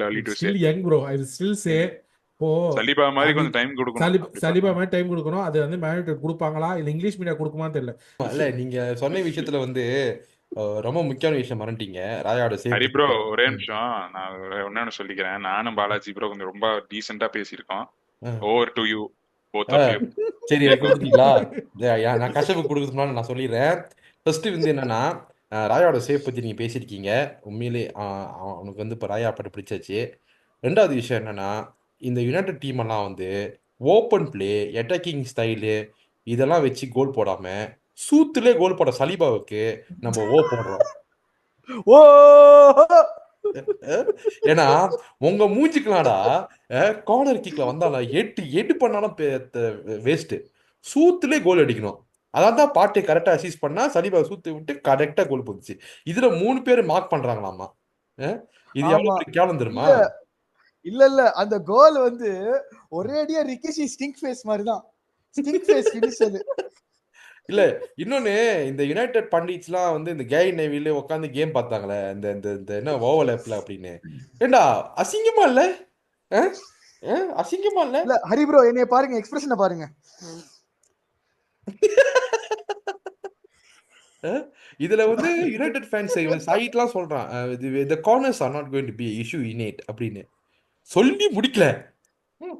early to say. young bro, I will still say Saliba மாதிரி கொஞ்சம் டைம் கொடுக்கணும். சலிபா மாதிரி டைம் கொடுக்கணும். அது வந்து மேனேஜர் கொடுப்பாங்களா இல்ல இங்கிலீஷ் மீடியா கொடுக்குமான்னு தெரியல. இல்ல நீங்க சொன்ன விஷயத்துல வந்து ரொம்ப முக்கியமான விஷயம் மறந்துட்டீங்க. ராயாவோட ஹரி ப்ரோ ஒரே நிமிஷம், நான் ஒன்னு சொல்லிக்கிறேன். நானும் பாலாஜி ப்ரோ கொஞ்சம் ரொம்ப டீசெண்டா பேசியிருக்கோம். Over to you both of you. சரி கொடுத்தீங்களா? நான் கஷ்டப்பு கொடுக்கறதுனால நான் சொல்லிடுறேன். ஃபர்ஸ்ட் வந்து என்னன்னா, ராயாவோட சேஃப் பத்தி நீங்க பேசியிருக்கீங்க. உண்மையிலே அவனுக்கு வந்து இப்போ ராயா பட்டு பிடிச்சாச்சு. ரெண்டாவது விஷயம் என்னன்னா, இந்த யுனைடெட் டீம் எல்லாம் வந்து ஓப்பன் பிளே அட்டாக்கிங் ஸ்டைலு இதெல்லாம் வச்சு கோல் போடாம சூத்துலே கோல் போட சலீபாவுக்கு நம்ம போடுறோம். ஏன்னா உங்க மூஞ்சிக்கலாம்டா கார்னர் கிக்ல வந்தாலும் எட்டு பண்ணாலும் வேஸ்ட். சூத்துலே கோல் அடிக்கணும். அதான் பாட்டை கரெக்டா அசீஸ் பண்ணா சலீபா சூத்து விட்டு கரெக்டா கோல் போச்சு. இதுல 3 பேர் மார்க் பண்றாங்களாமா. இது எவ்வளவு கேவலம் தெரியுமா? இல்ல அந்த கோல் வந்து ஒரேடியா ரிக்கிஷி ஸ்டிங் ஃபேஸ் மாதிரி தான். ஸ்டிங் ஃபேஸ் ஃபினிஷ் அது. இல்ல இன்னொன்னு, இந்த யுனைடெட் பண்டிட்ஸ்லாம் வந்து இந்த கேய் நேவில உட்காந்து கேம் பார்த்தாங்களே இந்த இந்த என்ன ஓவல் ஆப்ல அப்படின்னு. ஏண்டா அசிங்கமா இல்ல? அசிங்கமா இல்ல? இல்ல ஹரி ப்ரோ என்னைய பாருங்க, எக்ஸ்பிரஷனை பாருங்க. இதுல வந்து யுனைடெட் ஃபேன்ஸ் சைட்லாம் சொல்றான் the corners are not going to be issue in it அப்படின்னு சொல்லி முடிக்கல.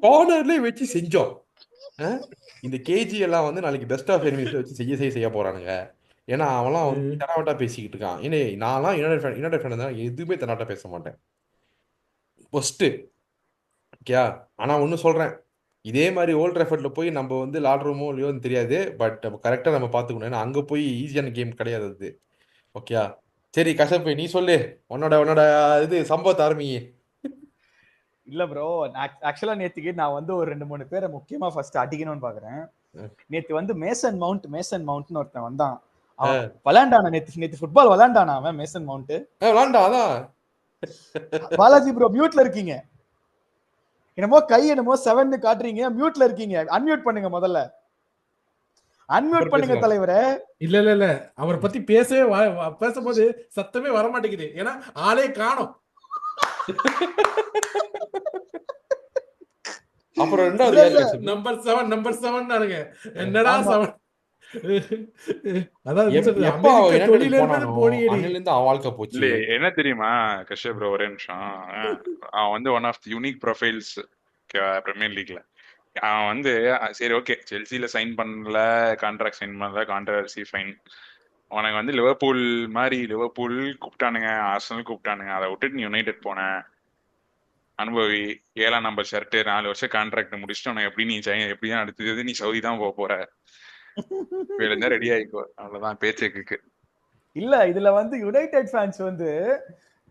கார்னர்லயே வச்சு செஞ்சோம். இந்த கேஜி எல்லாம் வந்து நாளைக்கு பெஸ்ட் ஆஃப் எனிமீஸ் வச்சு செய்ய போறானுங்க. ஏன்னா அவன்லாம் வந்து தனாவட்டா பேசிக்கிட்டு இருக்கான். ஏன்னா நான்லாம் யுனைடெட் ஃபேன் தான், எதுவுமே தனாவட்டா பேச மாட்டேன் ஃபர்ஸ்ட். ஓகே, ஆனா ஒன்னும் சொல்றேன், இதே மாதிரி ஓல்ட் ட்ராஃபர்ட்ல போய் நம்ம வந்து விளாடுறோமோ இல்லையோன்னு தெரியாது. பட் கரெக்டா நம்ம பாத்துக்கணும். ஏன்னா அங்க போய் ஈஸியான கேம் கிடையாது அது. ஓகே சரி கஷ்டப்பை நீ சொல்லு உன்னோட இது சம்பவத்தை ஆரம்பிங்க. இல்ல ப்ரோ, ஆக்சுவலா நேத்துக்கு நான் வந்து ஒரு 2-3 பேரை முக்கியமா ஃபர்ஸ்ட் அடிக்கணும்னு பாக்குறேன். நேத்து வந்து மேசன் மவுண்ட்னு ஒருத்தன் வந்தான். அவன் விளையாண்டானா நேத்து ஃபுட்பால் விளையாண்டானா அவன் மேசன் மவுண்ட் விளையாண்டாதான். பாலாஜி ப்ரோ மியூட்ல இருக்கீங்க, என்னமோ கை என்னமோ 7 காட்டுறீங்க, மியூட்ல இருக்கீங்க. அன்மியூட் பண்ணுங்க முதல்ல, அன்மியூட் பண்ணுங்க தலைவரே. இல்ல அவரை பத்தி பேசும்போது சத்தமே வர மாட்டேங்குது. ஏன்னா ஆளே காணோம். அப்புறம் ரெண்டாவது நம்பர் 7 என்னடா 7? என்ன தெரியுமா கஷ்யப் ப்ரோ, ஒரே நிமிஷம். அவன் வந்து one of the unique profiles Premier லீக்ல. அவன் வந்து சரி ஓகே செல்சியில சைன் பண்ணல, கான்ட்ராக்ட் சைன் பண்ணல, கான்ட்ராவர்சி ஃபைன். உனக்கு வந்து லிவர்பூல் கூப்பிட்டானுங்க, ஆர்சனல் கூப்பிட்டானுங்க, அதை விட்டுட்டு நீ யுனைடெட் போன அனுபவி 7ஆம் நம்பர் ஷர்ட் 4 வருஷம் கான்ட்ராக்ட் முடிச்சுட்டு உனக்கு எப்படிதான் அடுத்தது நீ சவுதி தான் போற, ரெடி ஆயிக்கோ, அவ்வளவுதான் பேச்சுக்கு. இல்ல இதுல வந்து யுனைடெட் ஃபேன்ஸ் வந்து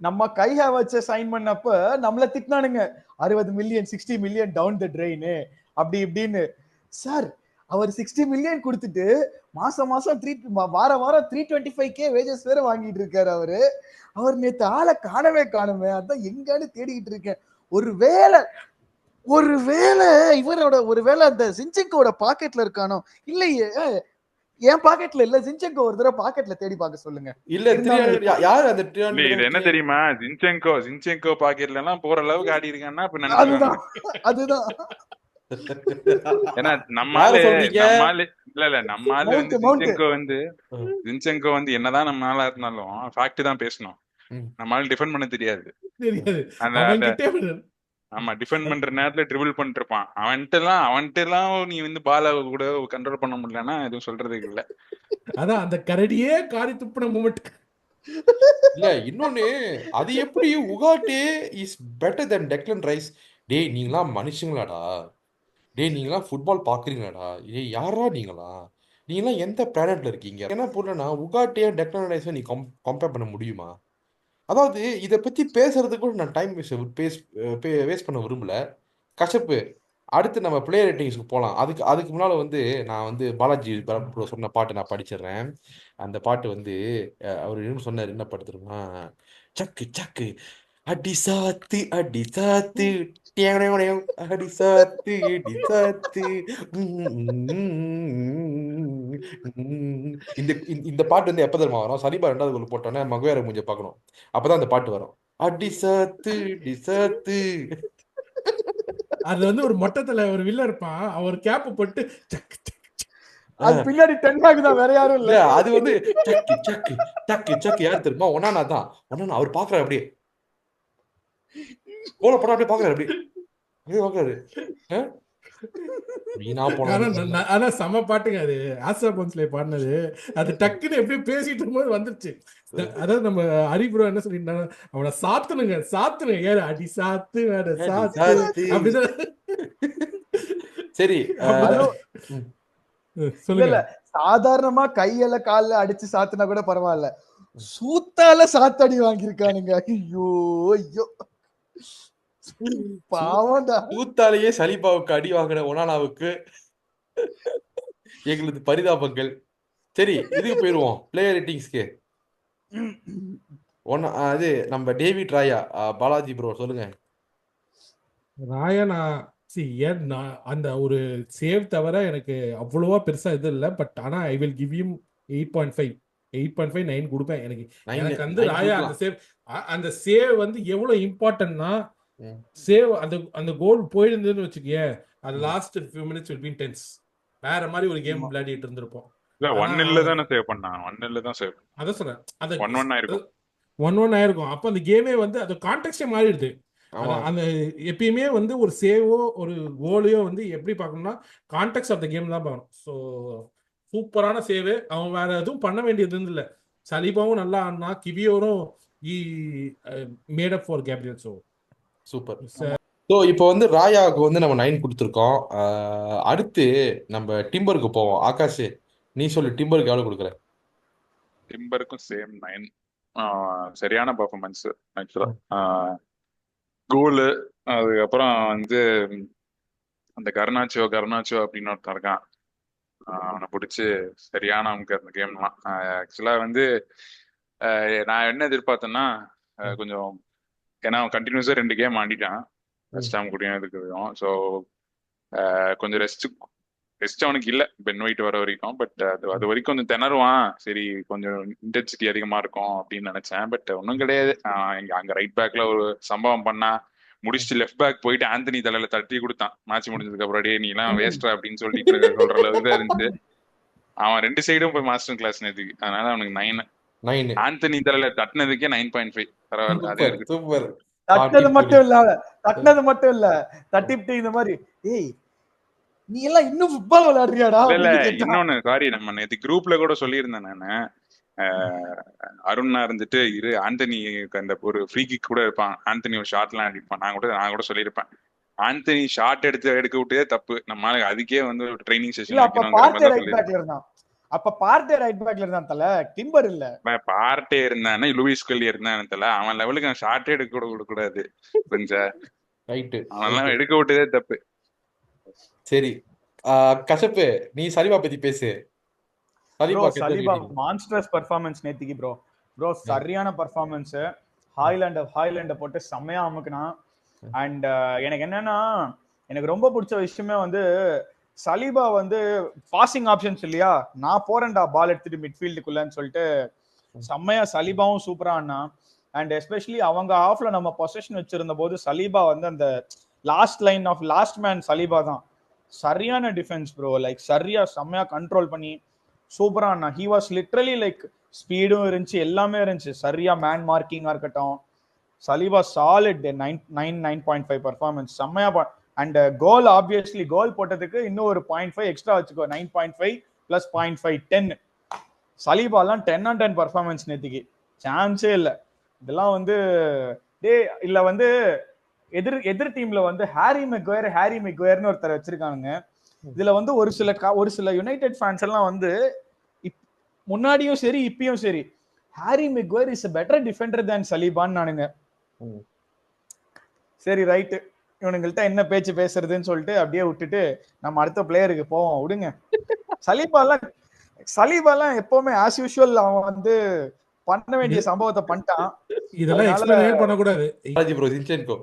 நம்ம கை ஹேவர்ட்ஸை சைன் பண்ணப்ப நம்மள திட்டினானுங்க, 60 million 60 million down the train அப்படி இப்படின்னு. சார் அவர் 60 மில்லியன் கொடுத்துட்டு மாசம் வாரம் 325K வேஜஸ் வேற வாங்கிட்டு இருக்காரு அவரு. அவர் நேத்து ஆளை காணுமே, அதான் எங்கன்னு தேடிக்கிட்டு இருக்கேன். ஒருவேளை ஒருவேளை அந்த ஜின்செங்கோட பாக்கெட்ல இருக்கானோ இல்லையே, என் பாக்கெட்ல இல்ல, ஜின்செங்கோ ஒரு தடவை பாக்கெட்ல தேடி பார்க்க சொல்லுங்க. இல்ல யாரு அந்த இது என்ன தெரியுமா, ஜின்செங்கோ பாக்கெட்ல எல்லாம் போற அளவுக்கு ஆடி இருக்கான்னா இப்ப அதுதான் ஏன்னா நம்மால வந்து ஜின்செங்கோ வந்து என்னதான் நம்ம ஆளா இருந்தாலும் ஃபேக்ட் தான் பேசணும். நம்மளால டிஃபெண்ட் பண்ண தெரியாது. ஆமா, டிஃபெண்ட் பண்ற நேரத்துல ட்ரிபிள் பண்ணிட்டு இருப்பான். அவன்கிட்ட எல்லாம் நீ வந்து பால கூட கண்ட்ரோல் பண்ண முடியலன்னா எதுவும் சொல்றதுக்கு இல்ல. அதான் அந்த கரடியே காரி துப்புன மூமெண்ட். இல்ல இன்னொன்னு, அது எப்படி Ugarte is better than Declan Rice? டேய் நீங்களா மனுஷங்களாடா, டேய் நீங்களா ஃபுட்பால் பாக்குறீங்களாடா, ஏய் யாரா நீங்களாம் எந்த பிளானட்ல இருக்கீங்க? என்ன புரியலன்னா, உகாட்டே டெக்லன் ரைஸை நீ கம்பேர் பண்ண முடியுமா? அதாவது இதை பத்தி பேசுறதுக்கு கூட நான் டைம் வேஸ்ட் பண்ண விரும்பல. கஷப்பு, அடுத்து நம்ம பிளேயர் ரேட்டிங்ஸ்க்கு போகலாம். அதுக்கு முன்னால வந்து நான் வந்து பாலாஜி சொன்ன பாட்டு நான் படிச்சிடுறேன். அந்த பாட்டு வந்து அவர் என்ன சொன்னார், என்ன பாட்டு தெரியுமா? சக்கு சக்கு அடி சாத்து அடி சாத்து அடி சாத்து அடி சாத்து. இந்த பாட்டு வந்து எப்ப தெரியுமா வரும்? சனிபா 2வது கோல் போட்டோன்னே மகுவேர மூஞ்ச பார்க்கணும், அப்பதான் அந்த பாட்டு வரும். அடி சாத்து அடி சாத்து. அது வந்து ஒரு மொட்டத்துல ஒரு வில்ல இருப்பான், அவர் கேப் போட்டு அது பின்னாடி டென்ஹாக் தான், வேற யாரும் இல்ல. அது வந்து சக்கு சக்கு சக்கு சக்கு யாரு தெரியுமா? ஒன்னானா தான். ஒன்னானா அவர் பாக்குறாரு, அப்படியே கோல போட அப்படியே பாக்குறாரு, அப்படியே பாக்குறாரு. ஆனா செம பாட்டுங்க அது, ஆஸ்ட்ரா போன்ஸ்ல பாடினது. அது டக்குன்னு எப்படி பேசிட்டு இருக்கும்போது வந்துருச்சு. அதாவது நம்ம ஹரிபுரோ என்ன சொல்லிட்டாங்க, அவனை சாத்துனுங்க ஏறு அடி சாத்து சாத்து அப்படிதான். சரி சொல்லுங்க. சாதாரணமா கையில கால அடிச்சு சாத்துனா கூட பரவாயில்ல, சூத்தால சாத்தடி வாங்கியிருக்கானுங்க. ஐயோ ஐயோ பாவம்டா. சூத்தாலேயே சலிபாவுக்கு அடி வாங்கின ஒனானாவுக்கு எங்களது பரிதாபங்கள். சரி, இதுக்கு போயிருவோம், பிளேயர் ரேட்டிங்ஸ்க்கு. அது நம்ம டேவிட் ராயா. பாலாஜி ப்ரோ சொல்லுங்க. ராயா நான் அந்த ஒரு சேவ் தவிர எனக்கு அவ்வளவா பெருசா இது இல்லை. பட் ஆனா ஐ வில் கிவ் யூ 8.5 9 கொடுப்பேன். எனக்கு வந்து ராயா அந்த சேவ் வந்து எவ்வளவு இம்பார்ட்டன்ட்னா, சேவ் அந்த கோல் போயிருந்ததுன்னு வச்சுக்கே, அது last few minutes will be tense. வேற மாதிரி ஒரு கேம் விளையாடிட்டு இருந்திருப்போம். 1-0 தான சேவ் பண்ணான். 1-0 தான் சேவ். அத சொல்றேன், அது 1-1 ஆயிருக்கும். 1-1 ஆயிருக்கும். அப்ப அந்த கேமே வந்து அது கான்டெக்ஸ்டே மாறிடுது. அந்த எப்பயுமே வந்து ஒரு சேவோ ஒரு கோலையோ வந்து எப்படி பார்க்கணும்னா கான்டெக்ட் ஆஃப் த கேம் தான் பார்க்கணும். ஸோ சூப்பரான சேவு, அவன் வேற எதுவும் பண்ண வேண்டியது இல்லை. சலீபாவும் நல்லா ஆடினா, கிவியோரும் made up for Gabriel. So super. So இப்போ வந்து ராயாவுக்கு வந்து நம்ம 9 கொடுத்துருக்கோம். அடுத்து நம்ம டிம்பருக்கு போவோம். ஆகாஷ் நீ சொல்லு, டிம்பருக்கு எவ்வளவு கொடுக்குற? டிம்பருக்கும் சேம் 9. சரியான பர்ஃபார்மன்ஸ் ஆக்சுவலா. கோலு, அதுக்கப்புறம் வந்து அந்த கர்னாச்சோ அப்படின்னு ஒருத்தன் இருக்கான், அவனை பிடிச்சி சரியான அமுக்கு அந்த கேம்லாம். ஆக்சுவலா வந்து நான் என்ன எதிர்பார்த்தேன்னா கொஞ்சம், ஏன்னா கண்டினியூஸா 2 கேம் ஆடிட்டான் வெஸ்ட் ஹாம் கூடயும் இதுக்கும். ஸோ கொஞ்சம் ரெஸ்ட் அவனுக்கு இல்லை பென் ஒயிட் வர வரைக்கும். பட் அது வரைக்கும் கொஞ்சம் திணறுவான். சரி கொஞ்சம் இன்டென்சிட்டி அதிகமா இருக்கும் அப்படின்னு நினைச்சேன். பட் ஒன்றும் கிடையாது. அங்க ரைட் பேக்ல ஒரு சம்பவம் பண்ணா, முடிச்சுட்டு லெஃப்ட் பேக் போயிட்டு ஆந்தனி தலையில தட்டி கொடுத்தான் மேட்ச் முடிஞ்சதுக்கு அப்புறம். நீ எல்லாம் வேஸ்டா அப்படின்னு சொல்லிட்டு சொல்ற அளவுக்கு தான் இருந்துச்சு. அவன் 2 சைடும் போய் மாஸ்டர் கிளாஸ் நேத்துக்கு. அதனால அவனுக்கு 9. ஆந்தனி தலையில தட்டினதுக்கே 9.5. பரவாயில்ல, அதே இருக்கு. தட்டினது மட்டும் இல்ல தட்டிட்டு இந்த மாதிரி, ஏய் நீ எல்லாம் இன்னும் ஃபுட்பால் விளையாடுறியாடா? இல்ல இன்னொன்னு, சாரி, நம்ம நேத்து குரூப்ல கூட சொல்லியிருந்தேன் நானு. அருணா இருந்துட்டு ஆந்தனி அந்த ஒரு ஃப்ரீ கிக் கூட இருப்பான், ஆந்தனி ஒரு ஷாட்லாம் அடிப்பான். நான் கூட சொல்லியிருப்பேன், ஆந்தனி ஷாட் எடுக்க விட்டதே தப்பு. நம்ம அதுக்கே வந்து ஒரு ட்ரைனிங் செஷன் வைக்கணும். அப்ப பார்ட்டே ரைட் பேக்ல இருந்தான் தல, டிம்பர் இல்ல. பார்ட்டே இருந்தானே, லூயிஸ் கல்லி இருந்தானே தல. அவன் லெவலுக்கு ஷார்ட்டே எடுக்க கூட கூடாது. அவன் எடுக்க விட்டதே தப்பு. சரி, கசப்பு நீ சலீபா பத்தி பேசு. ப்ரோ சலீபாக்கு எந்த சலீபா ரீடிங்? மான்ஸ்டர்ஸ் பெர்ஃபார்மன்ஸ் நேத்திக்கு ப்ரோ சரியான பெர்ஃபார்மன்ஸ். ஹாய்லாண்ட போட்டு செம்மையா அமுக்குனா. அண்ட் எனக்கு என்னன்னா, எனக்கு ரொம்ப பிடிச்ச விஷயமே வந்து சலீபா வந்து பாசிங் ஆப்ஷன்ஸ் இல்லையா, நான் போறேன்டா பால் எடுத்துட்டு மிட்ஃபீல்டுக்குள்ளன்னு சொல்லிட்டு செம்மையா சலீபாவும் சூப்பரா ஆனா. அண்ட் எஸ்பெஷலி அவங்க ஆஃப்ல நம்ம பொசிஷன் வச்சிருந்த போது சலீபா வந்து அந்த லாஸ்ட் மேன் சலீபா தான். சரியான டிஃபென்ஸ் ப்ரோ, லைக் சரியா செம்மையா கண்ட்ரோல் பண்ணி சூப்பரா ஆனா. ஹி வாஸ் லிட்ரலி லைக் ஸ்பீடும் இருந்துச்சு, எல்லாமே இருந்துச்சு. சரியா மேன் மார்க்கிங்கா இருக்கட்டும். சலீபா சாலிட் 9.5 பர்ஃபார்மன்ஸ் செம்மையா. அண்ட் கோல் ஆப்வியஸ்லி கோல் போட்டதுக்கு இன்னும் ஒரு 0.5 எக்ஸ்ட்ரா வச்சுக்கோ. 9.5 பிளஸ் 0.5 10. சலீபாலாம் 10 on 10 பர்ஃபார்மன்ஸ் நேத்திக்கு, சான்ஸே இல்லை. இதெல்லாம் வந்து இல்ல வந்து எதிர் டீம்ல வந்து ஹாரி மெக்வயர்னு ஒருத்தர் வச்சிருக்கானுங்க. இதுல வந்து ஒரு சில யுனைடெட் ஃபேன்ஸ் எல்லாம் வந்து முன்னாடியும் சரி இப்பயும் சரி Harry Maguire is a better defender than சலீபான்னு நானுங்க. சரி ரைட்டு, இவனுங்கள்ட்ட என்ன பேச்சு பேசுறதுன்னு சொல்லிட்டு அப்படியே விட்டுட்டு நம்ம அடுத்த பிளேயருக்கு போவோம். விடுங்க. சலீபாலாம் எப்பவுமே ஆஸ் யூஷுவல் அவன் வந்து பண்ண வேண்டிய சம்பவத்தை பண்ணிட்டான். இதெல்லாம் எக்ஸ்பிளைன் பண்ணக்கூடாது. ப்ரோ ஜின்சென்கோ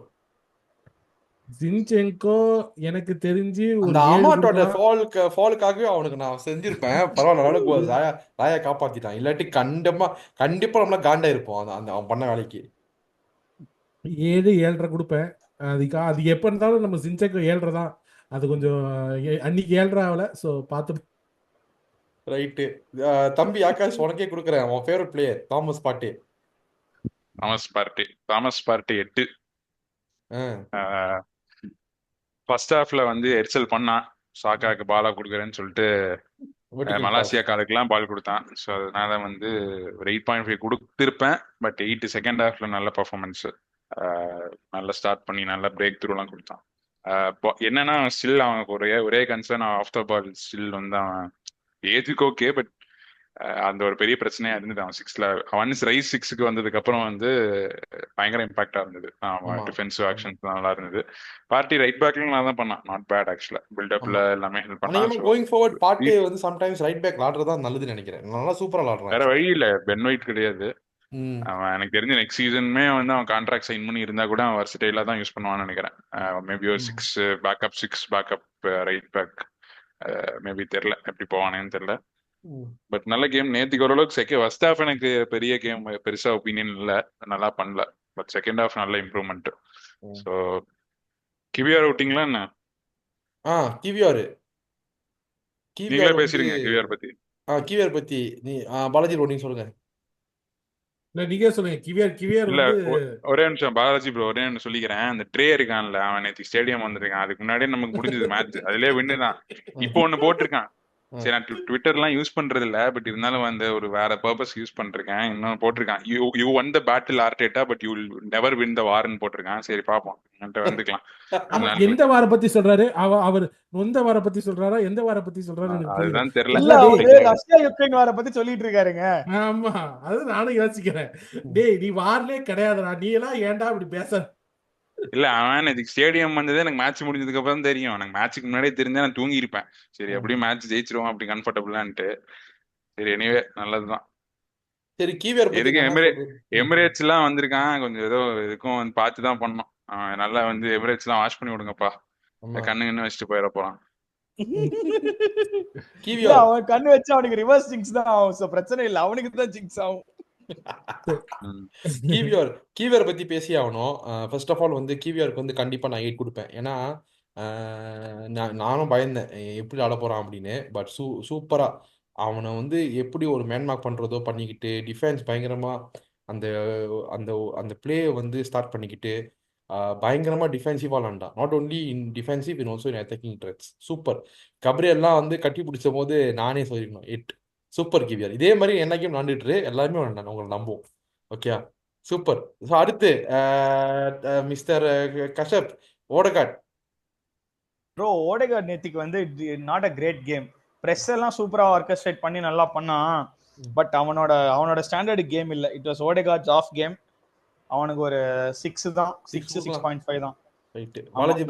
ஜின்சென்கோ எனக்கு தெரிஞ்சு ஒரு அந்த 7 அமாட்டோட கொடுக்கலாம். ஃபாலுக்காகவே அவனுக்கு நான் செஞ்சிருப்பேன். பரவாயில்ல, அளவுக்கு ராயா காப்பாத்திட்டான். இல்லாட்டி கண்டிப்பா நம்மள காண்டா இருப்போம் அந்த அவன் பண்ண வேலைக்கு. 7 7.5 கொடுப்பேன். அது எப்ப இருந்தாலும் நம்ம ஜின்சென்கோ 7.5 தான். அது கொஞ்சம் அன்னைக்கு 7.5 ஆகல. ஸோ பார்த்து ரைட்டு. தம்பி ஆகாஷ் உனக்கே கொடுக்குறேன். அவன் favourite player Thomas party. Thomas party 8. First ஹாஃப்ல வந்து எரிச்சல் பண்ணான், சாக்காக்கு பாலா கொடுக்குறேன்னு சொல்லிட்டு மலாசியா காலுக்குலாம் பால் கொடுத்தான். ஸோ அதனால வந்து ஒரு 8.5 கொடுத்துருப்பேன். பட் 8 செகண்ட் ஹாஃப்ல நல்ல பர்ஃபார்மன்ஸ், நல்லா ஸ்டார்ட் பண்ணி நல்லா பிரேக் த்ரூலாம் கொடுத்தான். என்னன்னா ஸ்டில் அவனுக்கு ஒரே concern, of the ball still வந்து அவன் ஏஜுக்கு ஓகே, பட் அந்த ஒரு பெரிய பிரச்சனையா இருந்தது. அவன் 6ல ஒன்ஸ் ரைஸ் 6க்கு வந்ததுக்கு அப்புறம் வந்து பயங்கர இம்பாக்டா இருந்தது. அவன் டிஃபென்சிவ் ஆக்ஷன்ஸ் நல்லா இருந்தது. பார்ட்டி ரைட் பேக்ல நல்லா தான் பண்ணான், நாட் பேட் ஆக்சுவலா. பில்டப்ல எல்லாமே ஹெல்ப் பண்ணான். கோயிங் ஃபார்வர்ட் பார்ட்டி வந்து சம்டைம்ஸ் ரைட் பேக் ஆடுறதா நல்லதுன்னு நினைக்கிறேன். நல்லா சூப்பரா ஆடுறான். வேற வழி இல்ல, பென் ஒயிட் கிடையாது. அவன் எனக்கு தெரிஞ்ச நெக்ஸ்ட் சீசனுமே வந்து அவன் கான்ட்ராக்ட் சைன் பண்ணி இருந்தா கூட அவன் வர்சடைலா தான் யூஸ் பண்ணுவான்னு நினைக்கிறேன். மேபி ஒரு 6 பேக்கப் ரைட் பேக், மேபி தெரியல எப்படி போவானேன்னு தெரியல. பட் நல்ல கேம் நேத்திக்கு ஓரளவுக்கு. ஃபர்ஸ்ட் ஹாஃப் எனக்கு பெரிய கேம் பெருசா ஒப்பீனியன் இல்ல, நல்லா பண்ணல. பட் செகண்ட் ஹாஃப் நல்ல இம்ப்ரூவ்மெண்ட். ஸோ கிவிஆர் விட்டீங்களா என்ன? கிவிஆர் நீங்களே பேசுறீங்க கிவிஆர் பத்தி. கிவிஆர் பத்தி நீ பாலாஜி ரோடிங் சொல்லுங்க. நீங்க சொல்லுங்க. கிவிஆர் இல்ல ஒரே நிமிஷம் பாலாஜி ப்ரோ, ஒரே நிமிஷம் சொல்லிக்கிறேன். அந்த ட்ரே இருக்கான்ல, அவன் நேற்று ஸ்டேடியம் வந்திருக்கான். அதுக்கு முன்னாடியே நமக்கு முடிஞ்சது மேட்ச், அதுலயே வின்னு தான். இப்போ ஒண்ணு போட்டிருக்கான். சரி, நான் ட்விட்டர்லாம் யூஸ் பண்றது இல்ல, பட் இருந்தாலும் வந்து ஒரு வேற பர்பஸ் யூஸ் பண்றேன். இன்னும் போட்டிருக்கான், you won the battle Arteta but you will never win the war ன்னு போட்டிருக்கான். சரி பாப்போம், வந்துக்கலாம். எந்த வார பத்தி சொல்றாரு அவர்? எந்த வார பத்தி சொல்றாரா, எந்த வார பத்தி சொல்றாரு அதுதான் தெரியல. இல்ல, அவரு ரஷ்யா யுக்ரைன் வார பத்தி சொல்லிட்டு இருக்காருங்க. ஆமா, அது நானும் யோசிக்கிறேன். டேய், நீ வார்லே கிடையாதுடா, நீ எல்லாம் ஏன்டா இப்படி பேச? இல்ல, அவன் இதுக்கு ஸ்டேடியம் வந்ததே எனக்கு மேட்ச் முடிஞ்சதுக்கு அப்புறம் தெரியும். எனக்கு மேட்சுக்கு முன்னாடியே தெரிஞ்சா நான் தூங்கி இருப்பேன். சரி எப்படியும் மேட்ச் ஜெயிச்சிருவோம் அப்படி கம்ஃபர்டபுளான்ட்டு. சரி எனிவே நல்லதுதான். சரி, கிவிஆர் எதுக்கு எமிரேட்ஸ் எல்லாம் வந்திருக்கான், கொஞ்சம் ஏதோ இதுக்கும் பார்த்து தான் பண்ணோம். நல்லா வந்து எமிரேட்ஸ் எல்லாம் வாஷ் பண்ணி விடுங்கப்பா, கண்ணு வச்சுட்டு போயிட போறான். அவன் கண்ணு வச்சு அவனுக்கு ரிவர்ஸ் ஜிங்ஸ் தான் ஆகும். பிரச்சனை இல்லை, அவனுக்கு தான் ஜிங்ஸ் ஆகும். கிவிஆர் பத்தி பேசி ஆகணும். ஃபர்ஸ்ட் ஆஃப் ஆல் வந்து கிவிஆருக்கு வந்து கண்டிப்பா நான் 8 கொடுப்பேன். ஏன்னா நானும் பயந்தேன் எப்படி ஆட போறான் அப்படின்னு. பட் சூப்பரா அவனை வந்து எப்படி ஒரு மேன்மார்க் பண்றதோ பண்ணிக்கிட்டு, டிஃபென்ஸ் பயங்கரமா அந்த அந்த அந்த பிளே வந்து ஸ்டார்ட் பண்ணிக்கிட்டு பயங்கரமா டிஃபென்சிவா விளாண்டான். Not only in defensive in also in attacking threats. Super. கப்ரியெல்லாம் வந்து கட்டி பிடிச்ச போது நானே சொல்லிருக்கணும் 8. சூப்பர் கிவிஆர். இதே மாதிரி என்ன கேம் விளாண்டுட்டு எல்லாருமே விளாண்டாங்க, உங்களை நம்புவோம். Okay, super. ஸோ அடுத்து mister Kashyap, Odegaard. Bro Odegaard நேத்திக்கு வந்து not a great game. Press எல்லாம் சூப்பரா ஆர்கெஸ்ட்ரேட் பண்ணி நல்லா பண்ணான். பட் அவனோட ஸ்டாண்டர்ட் கேம் இல்ல. It was Odegaard's off game. அவனுக்கு ஒரு 6 தான், 6.5 தான்.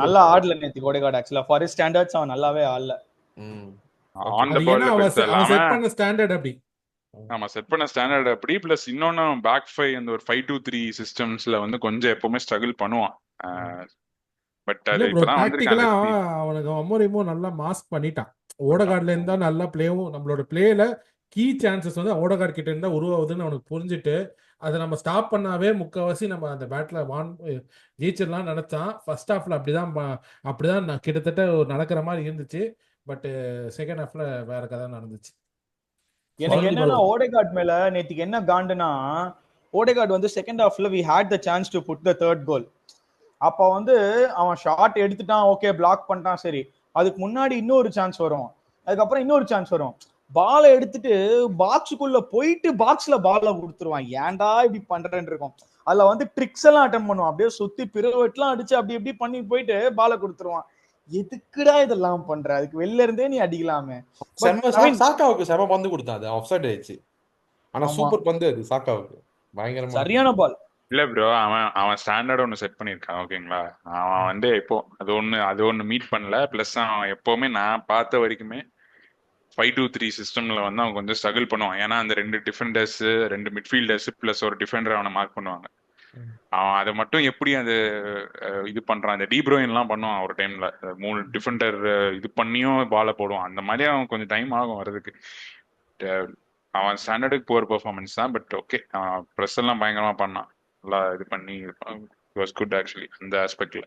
நல்லா ஆடல நேத்திக்கு ஓடகார்ட். ஆக்சுவலா ஃபார் ஹிஸ் ஸ்டாண்டர்ட்ஸ் அவன் நல்லாவே ஆடல. ம் ஆன் த அது ஏன்னா பால்ல பெருசா அவன் இல்லாம செட் பண்ண ஸ்டாண்டர்ட் அப்படி. ஆமா செட் பண்ண ஸ்டாண்டர்ட் அப்படி. பிளஸ் இன்னொன்னு பேக் ஃபைவ் அந்த ஒரு 5-2-3 சிஸ்டம்ஸ்ல வந்து கொஞ்சம் எப்பவுமே ஸ்ட்ரகிள் பண்ணுவான். பட் இல்ல அது ப்ரோ, இப்பதான் வந்திருக்கான். டாக்டிக்கலா லெட்ஸ் see. அவனுக்கு அமோரிமோ நல்லா மாஸ்க் பண்ணிட்டான். ஓடகார்ட்ல இருந்தா நல்லா பிளேவும் நம்மளோட பிளேல கீ சான்சஸ் வந்து ஓடகார்ட் கிட்ட இருந்தா உருவாகுதுன்னு அவனுக்கு புரிஞ்சுட்டு அதை நம்ம ஸ்டாப் பண்ணாவே முக்கால்வாசி நம்ம அந்த பேட்ல ஜெயிச்சிடலாம் நினைச்சான். ஃபர்ஸ்ட் ஹாஃப்ல அப்படிதான் கிட்டத்தட்ட நடக்கிற மாதிரி இருந்துச்சு. பட் செகண்ட் ஹாஃப்ல வேற கதை நடந்துச்சு. எனக்கு என்னன்னா ஓடேகார்ட் மேல நேத்திக்கு என்ன காண்டுனா, ஓடேகார்ட் வந்து செகண்ட் ஹாஃப்ல we had the chance to put the third goal. அப்ப வந்து அவன் ஷாட் எடுத்துட்டான், ஓகே பிளாக் பண்ணிட்டான், சரி. அதுக்கு முன்னாடி இன்னொரு சான்ஸ் வரும், அதுக்கப்புறம் இன்னொரு சான்ஸ் வரும். பாலை எடுத்துட்டு பாக்ஸுக்குள்ள போயிட்டு பாக்ஸ்ல பாலை கொடுத்துருவான். ஏன்டா இப்படி பண்றேன்னு இருக்கும். அதுல வந்து ட்ரிக்ஸ் எல்லாம் அட்டன் பண்ணுவான், அப்படியே சுத்தி பிறவெட்லாம் அடிச்சு அப்படி இப்படி பண்ணி போயிட்டு பாலை கொடுத்துருவான். எதுக்குடா இதெல்லாம் பண்ற, அதுக்கு வெளில இருந்தே நீ அடிக்கலாமே. சாக்காவுக்கு செம பந்து கொடுத்தான், அது ஆஃப் சைடு ஆயிடுச்சு. ஆனா சூப்பர் பந்து அது சாக்காவுக்கு, பயங்கரமா சரியான பால். இல்ல ப்ரோ, அவன் ஸ்டாண்டர்ட் ஒன்னு செட் பண்ணிருக்கான். ஓகேங்களா, அவன் வந்து இப்போ அது ஒண்ணு மீட் பண்ணல. பிளஸ் அவன் எப்பவுமே நான் பார்த்த வரைக்குமே 5-2-3 சிஸ்டம்ல வந்து அவன் கொஞ்சம் ஸ்ட்ரகிள் பண்ணுவான். ஏன்னா அந்த 2 டிஃபெண்டர்ஸ், 2 மிட்ஃபீல்டர்ஸ் பிளஸ் ஒரு டிஃபெண்டர் அவனை மார்க் பண்ணுவாங்க. அவன் அதை மட்டும் எப்படி அது இது பண்றான், அந்த டீப்ரோயின் எல்லாம் பண்ணுவான் ஒரு டைம்ல. 3 டிஃபெண்டர் இது பண்ணியும் பாலை போடுவான். அந்த மாதிரி அவன் கொஞ்சம் டைம் ஆகும் வர்றதுக்கு. அவன் ஸ்டாண்டர்டுக்கு போர் பெர்ஃபார்மன்ஸ் தான். பட் ஓகே, அவன் ப்ரெஸ் எல்லாம் பயங்கரமா பண்ணான், நல்லா இது பண்ணி வாஸ் குட் ஆக்சுவலி அந்த ஆஸ்பெக்ட்ல.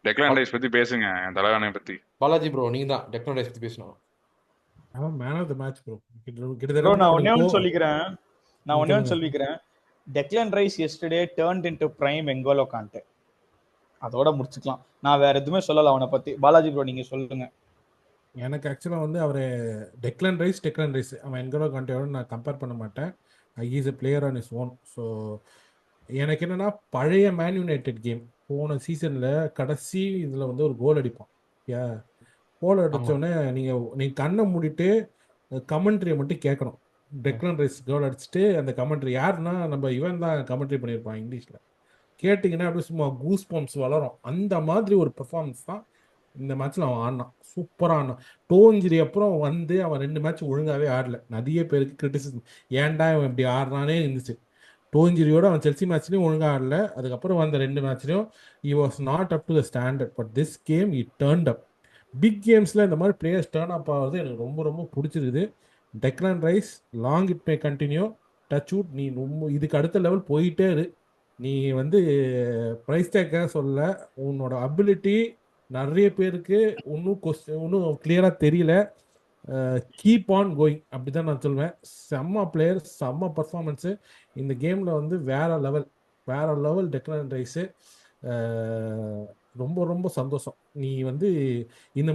டெக்லான் ரைஸ் பத்தி பேசுங்க, தலைவனை பத்தி. பாலாஜி ப்ரோ, நீங்க தான் டெக்லான் ரைஸ் பத்தி பேசணும். அவன் man of the match bro. Bro நான் ஒண்ணே ஒன்று சொல்லிக்கிறேன். Declan Rice yesterday turned into prime N'Golo Kante. அதோட முடிச்சுக்கலாம், நான் வேற எதுவுமே சொல்லல அவனை பத்தி. பாலாஜி ப்ரோ நீங்க சொல்லுங்க. எனக்கு ஆக்சுவலாக வந்து அவர் டெக்லான் ரைஸ் அவன் என்கோலோ கான்டேவோட நான் கம்பேர் பண்ண மாட்டேன். Is a player on is own. So எனக்கு என்னன்னா, பழைய மேன் யுனைடெட் கேம் போன சீசனில் கடைசி இதில் வந்து ஒரு கோல் அடிப்பான். கோல் அடித்தோடனே நீங்கள் கண்ணை மூடிட்டு கமெண்ட்ரியை மட்டும் கேட்கணும். டெக்லான் ரைஸ் கோல் அடிச்சுட்டு அந்த கமெண்ட்ரி யாருன்னா நம்ம இவன் தான் கமெண்ட்ரி பண்ணியிருப்பான் இங்கிலீஷில். கேட்டிங்கன்னா அப்படியே சும்மா கூஸ் பம்ப்ஸ் வளரும். அந்த மாதிரி ஒரு பெர்ஃபார்மன்ஸ் தான் இந்த மேட்ச்சில் அவன் ஆடினான். சூப்பராக ஆடினான். டோ இன்ஜுரி அப்புறம் வந்து அவன் 2 மேட்ச் ஒழுங்காகவே ஆடல. நிறைய பேருக்கு கிரிட்டிசிசம், ஏன்டா அவன் இப்படி ஆடுறானே இருந்துச்சு. டோ இன்ஜுரியோட அவன் செல்சி மேட்ச்லையும் ஒழுங்காக ஆடல. அதுக்கப்புறம் வந்த 2 மேட்ச்லையும் he was not up to the standard. but this game he turned up. Big கேம்ஸில் இந்த மாதிரி பிளேயர்ஸ் டர்ன் அப் ஆகிறது எனக்கு ரொம்ப ரொம்ப பிடிச்சிருக்குது. டெக்லான் rice long it may continue, touch out. நீ ரொம்ப இதுக்கு அடுத்த லெவல் போயிட்டே இரு. நீ வந்து ப்ரைஸ் டேக்காக சொல்ல, உன்னோட அபிலிட்டி நிறைய பேருக்கு இன்னும் கிளியராக தெரியல. கீப் ஆன் கோயிங், அப்படி தான் நான் சொல்லுவேன். செம்ம பிளேயர், செம்ம பர்ஃபார்மன்ஸு இந்த கேமில் வந்து வேற லெவல் டெக்லான் ரைஸு. ரொம்ப ரொம்ப சந்தோஷம். நீ வந்து இந்த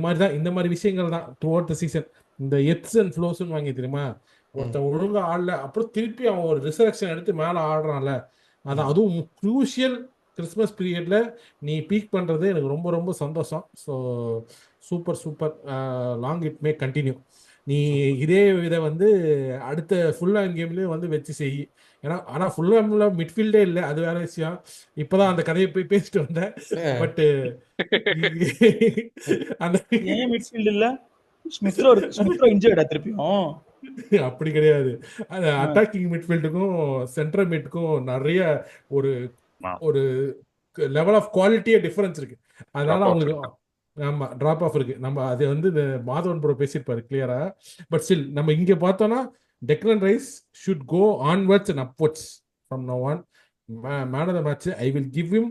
மாதிரி விஷயங்கள் தான் த்ரூஅவுட் த சீசன். இந்த எப்ஸ் அண்ட் ஃப்ளோஸ்ன்னு வாங்கி தெரியுமா, ஒருத்தன் ஒழுங்கா ஆடல அப்புறம் திருப்பி அவன் ஒரு ரிசரக்ஷன் எடுத்து மேலே ஆடுறான்ல, அதுவும் க்ரூஷியல் கிறிஸ்மஸ் பீரியட்ல நீ பீக் பண்றது எனக்கு ரொம்ப ரொம்ப சந்தோஷம். So super long it may continue. நீ இதே இதை வந்து அடுத்த ஃபுல் ஹேம் கேம்லயும் வந்து வச்சு செய். ஏன்னா ஆனால் ஃபுல் ஹேம்ல மிட்ஃபீல்டே இல்லை, அது வேற விஷயம். இப்போதான் அந்த கதையை போய் பேசிட்டு வந்தேன். பட் அந்த ஏன் மிட்ஃபீல்ட் இல்ல, ஸ்மித்ரோ இன்ஜர்டா திருப்பியும்? அப்படி கிடையாது. அது அட்டாக்கிங் மிட்ஃபீல்டுக்கும் சென்ட்ரல் மிட்க்கும் நிறைய ஒரு லெவல் ஆஃப் குவாலிட்டியே டிஃபரன்ஸ் இருக்கு. அதனால அவங்களுக்கு ஆமா டிராப் ஆஃப் இருக்கு. நம்ம அது வந்து மாதவன் ப்ரோ பேசியிருப்பாரு கிளியரா. பட் ஸ்டில் நம்ம இங்க பார்த்தோம்னா Declan Rice should go onwards and upwards from now on. Man of the match I will give him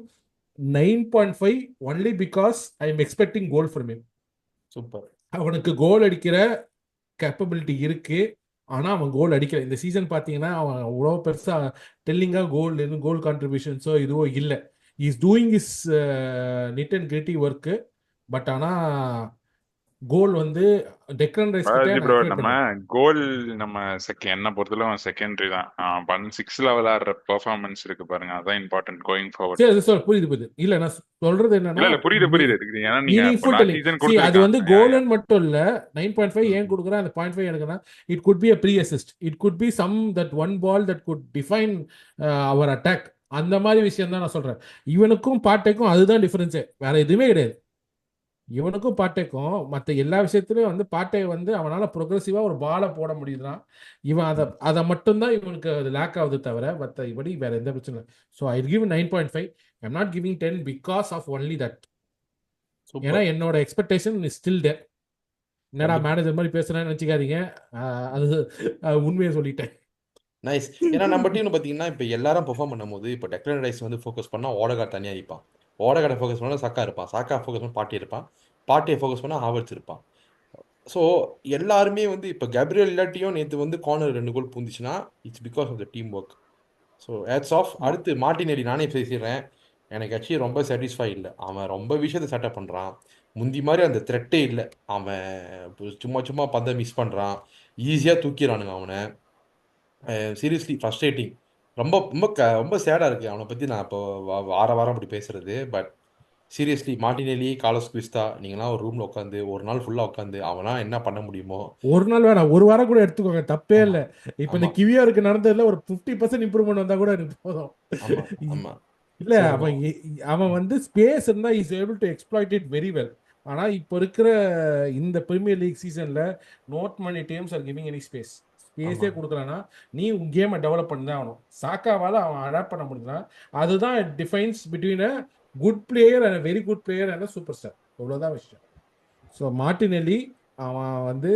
9.5 only because I am expecting goal from him. Super. அவனுக்கு goal அடிக்கிற capability இருக்கு, ஆனால் அவன் கோல் அடிக்கல. இந்த சீசன் பார்த்தீங்கன்னா அவன் அவ்வளோ பெருசாக டெல்லிங்காக கோல் கான்ட்ரிபியூஷன்ஸோ இதுவோ இல்லை. Is doing is knit and gritty work. But ஆனால் கோல் வந்து டெக்லான் ரைஸ் நம்ம கோல் நம்ம என்ன பொறுத்தளவு செகண்டரி தான். 6 லெவல் ஆடுற பெர்ஃபார்மன்ஸ் இருக்கு பாருங்க, அதான் இம்பார்ட்டன்ட் கோயிங் ஃபார்வர்ட். சரி புரியுது. இல்ல நான் சொல்றது என்னன்னா, புரியுது. ஏன்னா நீங்க அது வந்து கோல்னு மட்டும் இல்ல. 9.5 ஏன் கொடுக்குறேன், அந்த 0.5 எடுக்கனா it could be a pre-assist, it could be some that one ball that could define our attack. அந்த மாதிரி விஷயம் தான் நான் சொல்றேன். இவனுக்கும் பாட்டேக்கும் அதுதான் டிஃபரன்ஸே, வேற எதுவுமே கிடையாது. இவனுக்கும் பாட்டேக்கும் மற்ற எல்லா விஷயத்துலயும் வந்து பாட்டே வந்து அவனால ப்ரொக்ரெசிவா ஒரு பாலை போட முடியுதுன்னா இவன் அதை மட்டும்தான் இவனுக்கு அது லேக் ஆகுது தவிர மற்றபடி வேற எந்த பிரச்சனை இல்லை. So I give 9.5. I'm not giving 10 because of only that. ஏன்னா என்னோட எக்ஸ்பெக்டேஷன் இஸ் ஸ்டில் தேர். என்னடா மேனேஜர் மாதிரி பேசுறேன்னு வச்சுக்காதீங்க, அது உண்மையை சொல்லிட்டேன். நைஸ். ஏன்னா நம்ம டீம் பார்த்தீங்கன்னா இப்போ எல்லாரும் பெர்ஃபார்ம் பண்ணும்போது இப்போ டெக்லன் ரைஸ் வந்து ஃபோக்கஸ் பண்ணால் ஓடகார்ட் தனியாக இருப்பான், ஓடகார்டை ஃபோக்கஸ் பண்ணால் சக்கா இருப்பான், சாக்கா ஃபோக்கஸ் பண்ணால் பாட்டி இருப்பான், பாட்டியை ஃபோக்கஸ் பண்ணால் ஹாவர்ட்ஸ் இருப்பான். ஸோ எல்லாருமே வந்து இப்போ கேப்ரியல் இல்லாட்டியும் நேற்று வந்து கார்னர் 2 கோல் பூந்துச்சுன்னா it's because of the team work. So hats off. அடுத்து மார்டினெல்லி நானே பேசிடுறேன், எனக்கு ஆக்சுவலி ரொம்ப சாட்டிஸ்ஃபை இல்லை. அவன் ரொம்ப விஷயத்தை செட்டப் பண்ணுறான், முந்தி மாதிரி அந்த த்ரெட்டே இல்லை. அவன் சும்மா சும்மா பந்தை மிஸ் பண்ணுறான், ஈஸியாக தூக்கிடுறானுங்க அவனை. Seriously frustrating. ரொம்ப ரொம்ப ரொம்ப சேடாக இருக்குது அவனை பற்றி நான் இப்போ வாரம் அப்படி பேசுறது. பட் சீரியஸ்லி மார்டினெல்லி, கார்லோஸ் குவிஸ்டா, நீங்களாம் ஒரு ரூமில் உட்காந்து ஒரு நாள் ஃபுல்லாக உட்காந்து அவனா என்ன பண்ண முடியுமோ ஒரு நாள் வேணாம், ஒரு வாரம் கூட எடுத்துக்கோங்க, தப்பே இல்லை. இப்போ இந்த கிவியாருக்கு நடந்ததுல ஒரு 50% இம்ப்ரூவ்மெண்ட் வந்தா கூட எனக்கு போதும். இல்ல அவன் வந்து ஸ்பேஸ் இருந்தா is able to exploit it very well. ஆனா இப்போ இருக்கிற இந்த பிரீமியர் லீக் சீசன்ல not many teams are giving any ஸ்பேஸே கொடுக்கலன்னா நீ உன் கேமை டெவலப் பண்ணி தான் ஆகணும். சாக்காவால் அவன் அடாப்ட் பண்ண முடியுதுன்னா அதுதான் defines between a good player and very good player and super star. அவ்வளோதான் விஷயம். ஸோ மார்டினெல்லி அவன் வந்து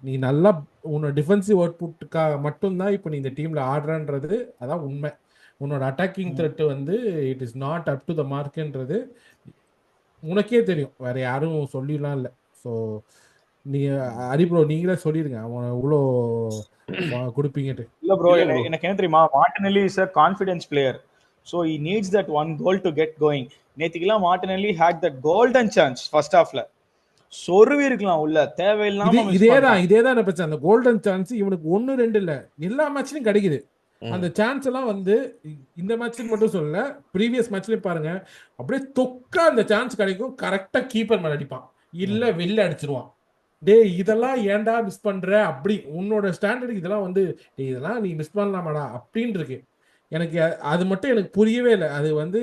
நீ நல்லா உன்னோட டிஃபென்சிவ் அவுட்புட்டுக்காக மட்டும்தான் இப்போ நீ இந்த டீம்ல ஆடுறன்றது அதான் உண்மை. உன்னோட அட்டாக்கிங் த்ரெட் வந்து it is not up to the மார்க்ன்றது உனக்கே தெரியும், வேற யாரும் சொல்லிடலாம் இல்லை. ஸோ நீங்க ஹரி ப்ரோ நீங்களே சொல்லிடுங்க அவன் இவ்வளோ கொடுப்பீங்கட்டு. இல்ல ப்ரோ, எனக்கு என்ன தெரியுமா, Martinelli is a confidence player. So he needs that one goal to get going. நேத்திக்கெல்லாம் Martinelli had that golden chance first halfல சொருவி இருக்கலாம் உள்ள, தேவையில்லாம இதேதான் பிரச்சனை. அந்த கோல்டன் சான்ஸ் இவனுக்கு 1-2 இல்ல, எல்லா மேட்ச்லயும் கிடைக்குது. அந்த சான்ஸ் எல்லாம் வந்து இந்த மேட்ச்ல மட்டும் சொல்லல, ப்ரீவியஸ் மேட்ச்லயும் பாருங்க, அப்படியே தொக்கா அந்த சான்ஸ் கிடைக்கும், கரெக்டா கீப்பர் மேல அடிப்பான், இல்ல வெளில அடிச்சிருவான். டே இதெல்லாம் ஏன்டா மிஸ் பண்ற, அப்படி உன்னோட ஸ்டாண்டர்டுக்கு இதெல்லாம் வந்து இதெல்லாம் நீ மிஸ் பண்ணலாமாடா அப்படின்னு இருக்கு. எனக்கு அது மட்டும் எனக்கு புரியவே இல்லை. அது வந்து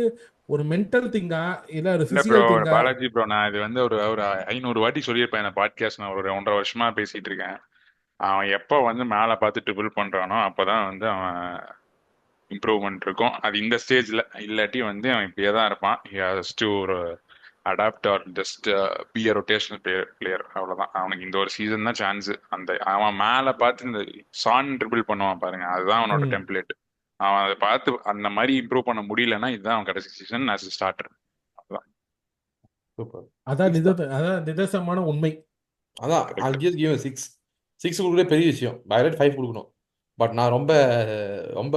ஒரு மென்டல் திங்கா இல்ல ஒரு பிசிக்கல் திங்கா? பாலாஜி ப்ரோ, நான் இது வந்து ஒரு 500 வாட்டி சொல்லியிருப்பேன் இந்த பாட்காஸ்ட். நான் ஒரு 1.5 வருஷமா பேசிட்டு இருக்கேன். அவன் எப்போ வந்து மேலே பார்த்து ட்ரிபிள் பண்றானோ அப்போதான் வந்து அவன் இம்ப்ரூவ்மெண்ட் இருக்கும். அது இந்த ஸ்டேஜ்ல இல்லாட்டி வந்து அவன் இப்படியே தான் இருப்பான். ஜஸ்ட் ஒரு adapt or just be a rotational player, அவ்வளோதான். அவனுக்கு இந்த ஒரு சீசன் தான் சான்ஸ். அந்த அவன் மேலே பார்த்து இந்த சான் ட்ரிபிள் பண்ணுவான் பாருங்க, அதுதான் அவனோட டெம்ப்ளேட். அவன் அதை பார்த்து அந்த மாதிரி இம்ப்ரூவ் பண்ண முடியலன்னா இதுதான் அவன் கடைசி சீசன் ஆஸ் ஸ்டார்டர். அதான் நிதர்சனமான உண்மை. அதான் I'll just give a 6 கொடுக்குற பெரிய விஷயம். பை ரைட் 5 கொடுக்கணும். பட் நான் ரொம்ப ரொம்ப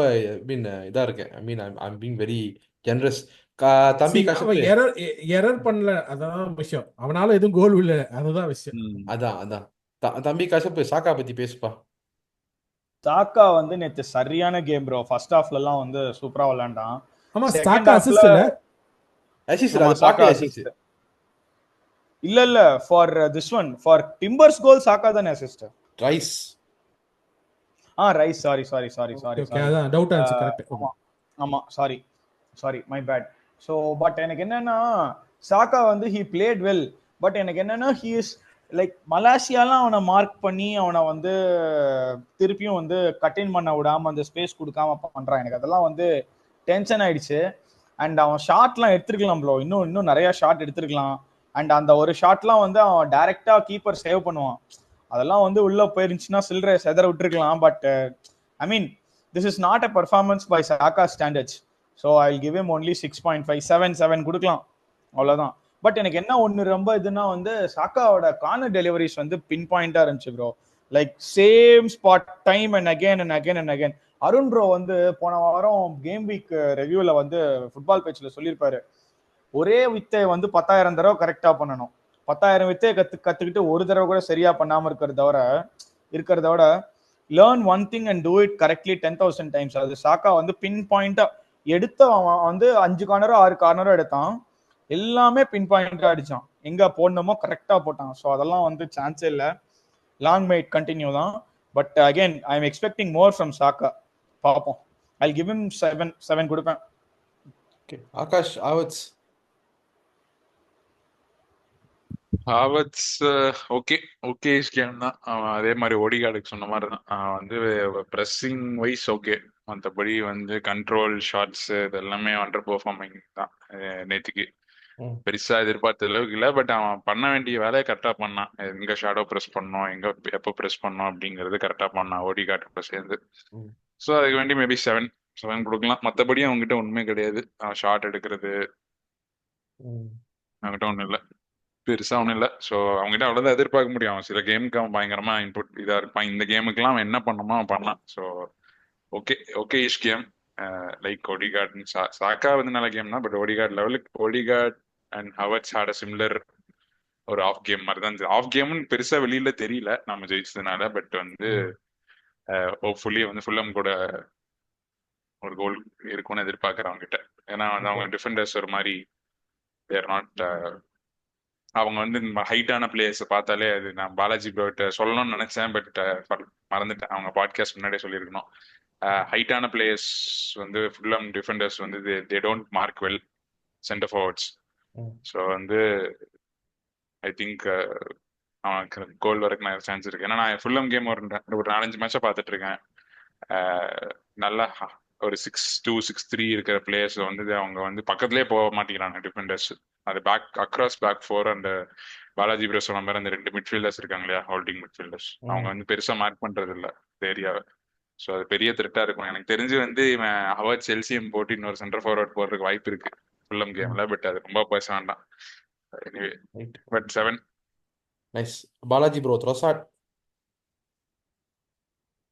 இதா இருக்கேன். I'm being very generous. தம்பி கஷ்டப்பட்டு எரர் பண்ணல, அதான் விஷயம். அவனால எதுவும் கோல் இல்ல, அதுதான் விஷயம். அதான் தம்பி கஷ்டப்பட்டு சாக்கா பத்தி பேசுப்பா. சாக்கா வந்து நேத்து சரியான கேம் ப்ரோ. ஃபர்ஸ்ட் ஹாஃப்ல எல்லாம் வந்து சூப்பரா விளையாண்டான். ஆமா, சாக்கா அசிஸ்ட் இல்ல, அசிஸ்ட் இல்ல for this one for Timber's goal Saka தான் அசிஸ்ட். ரைஸ் ரைஸ், சாரி அதான் டவுட் ஆச்சு. கரெக்ட். ஆமா sorry my bad. So but எனக்கு என்னன்னா சாக்கா வந்து ஹி பிளேட் வெல். பட் எனக்கு என்னன்னா ஹி இஸ் லைக் மலேசியாலாம் அவனை மார்க் பண்ணி அவனை வந்து திருப்பியும் வந்து கட்டின் பண்ண விடாம அந்த ஸ்பேஸ் கொடுக்காம பண்றான். எனக்கு அதெல்லாம் வந்து டென்ஷன் ஆயிடுச்சு. அண்ட் அவன் ஷாட்லாம் எடுத்துருக்கலாம் ப்ரோ, இன்னும் நிறைய ஷாட் எடுத்துருக்கலாம். அண்ட் அந்த ஒரு ஷாட்லாம் வந்து அவன் டைரக்டா கீப்பர் சேவ் பண்ணுவான். அதெல்லாம் வந்து உள்ள போயிருந்துச்சுன்னா சில்லறை செதற விட்டுருக்கலாம். But I mean this is not a performance by Saka standards. So I will give him only 6.5, 7 கொடுக்கலாம், அவ்வளோதான். பட் எனக்கு என்ன ஒன்று ரொம்ப இதுனா வந்து சாக்காவோட கார்னர் டெலிவரிஸ் வந்து பின் பாயிண்டா இருந்துச்சு bro. Like same spot time and again. Arun bro வந்து போன வாரம் கேம் வீக் ரிவ்யூல வந்து ஃபுட்பால் பேஜ்ல சொல்லியிருப்பாரு, ஒரே வித்தை வந்து 10,000 தடவை கரெக்டா பண்ணணும். 10,000 வித்தையை கத்துக்கிட்டு ஒரு தடவை கூட சரியா பண்ணாம இருக்கிறத விட learn one thing and do it correctly 10,000 times. அது சாக்கா வந்து பின் பாயிண்டா எடுத்த அவன் வந்து 5 கார்னரோ 6 கார்னரோ எடுத்தான், எல்லாமே பின் பாயிண்டா அடிச்சான், எங்க போடணுமோ கரெக்டா போட்டான். ஸோ அதெல்லாம் வந்து சான்ஸே இல்லை. லாங் மைட் கண்டினியூ தான். But again I am expecting more from சாக்கா. பார்ப்போம். ஐ கிவ் ஹிம் 7 கொடுப்பேன். ஆகாஷ் ஹாவர்ட்ஸ் ஹாவர்ட்ஸ் ஓகே ஓகே கேம் தான். அவன் அதே மாதிரி ஓடிகார்டுக்கு சொன்ன மாதிரி தான். அவன் வந்து ப்ரெஸ்ஸிங் வைஸ் ஓகே, மற்றபடி வந்து கண்ட்ரோல் ஷாட்ஸ் இது எல்லாமே அண்டர் பெர்ஃபார்மிங் தான் நேற்றுக்கு. பெருசா எதிர்பார்த்த அளவுக்கு இல்லை, பட் அவன் பண்ண வேண்டிய வேலையை கரெக்டாக பண்ணான். எங்க ஷேடோ ப்ரெஸ் பண்ணோம், எங்க எப்போ ப்ரெஸ் பண்ணோம் அப்படிங்கிறது கரெக்டாக பண்ணான் ஓடிகார்டு சேர்ந்து. ஸோ அதுக்கு வேண்டி மேபி 7 கொடுக்கலாம். மற்றபடி அவங்ககிட்ட ஒண்ணுமே கிடையாது. அவன் ஷாட் எடுக்கிறது அவங்ககிட்ட ஒன்றும் இல்லை, பெருசா ஒன்றும் இல்லை. ஸோ அவங்ககிட்ட அவ்வளோதான் எதிர்பார்க்க முடியும். அவன் சில கேமுக்கு அவன் பயங்கரமா இன்புட் இதா இருப்பான், இந்த கேமுக்குலாம் அவன் என்ன பண்ணணுமோ அவன் பண்ணான். So okay okay ish game. Like Odegaard Saka வந்து நல்ல கேம் தான், பட் ஓடிகார்ட் லெவலுக்கு Odegaard and Havertz had a similar ஒரு ஆஃப் கேம் மாதிரி தான். ஆஃப் கேம்னு பெருசா வெளியில தெரியல நம்ம ஜெயிச்சதுனால, பட் வந்து ஹோப்ஃபுல்லி வந்து ஃபுல்லம் கூட ஒரு கோல் இருக்கும்னு எதிர்பார்க்குறேன் அவங்க கிட்ட. ஏன்னா வந்து அவங்க டிஃபெண்டர்ஸ் ஒரு மாதிரி தேர் நாட், அவங்க வந்து ஹைட்டான பிளேயர்ஸை பார்த்தாலே அது நான் பாலாஜி ப்ரோட்ட சொல்லணும்னு நினைச்சேன், பட் மறந்துட்டேன். அவங்க பாட்காஸ்ட் முன்னாடியே சொல்லியிருக்கணும். ஹைட்டான பிளேயர்ஸ் வந்து ஃபுல்லம் டிஃபெண்டர்ஸ் வந்து they don't mark well centre forwards. So வந்து ஐ திங்க் அவனுக்கு கோல் வரைக்கும் நான் சான்ஸ் இருக்கு. ஏன்னா நான் ஃபுல்லம் கேம் ஒரு 4-5 மேட்சை பார்த்துட்டு இருக்கேன். நல்லா ஒரு 6-2 6-3 இருக்கிற பிளேயர்ஸ் வந்து அவங்க வந்து பக்கத்துலேயே போக மாட்டேங்கிறாங்க டிஃபெண்டர்ஸ். அது back across back 4 and Balaji bro சொன்ன மாதிரி அந்த 2 மிட்ஃபீல்டர்ஸ் இருக்காங்க இல்லையா, ஹோல்டிங் மிட்ஃபீல்டர்ஸ், அவங்க வந்து பெருசா மார்க் பண்றது இல்லை இந்த ஏரியாவை. ஸோ அது பெரிய த்ரெட்டா இருக்கும். எனக்கு தெரிஞ்சு வந்து இவன் ஹவர்ட்ஸ் எல்சிஎம் போட்டு இன்னொரு சென்டர் ஃபார்வர்ட் போறதுக்கு வாய்ப்பு இருக்கு ஃபுல்லம் கேம்ல, பட் அது ரொம்ப பேச வேண்டாம். Anyway but 7. Nice. Balaji bro Trossard.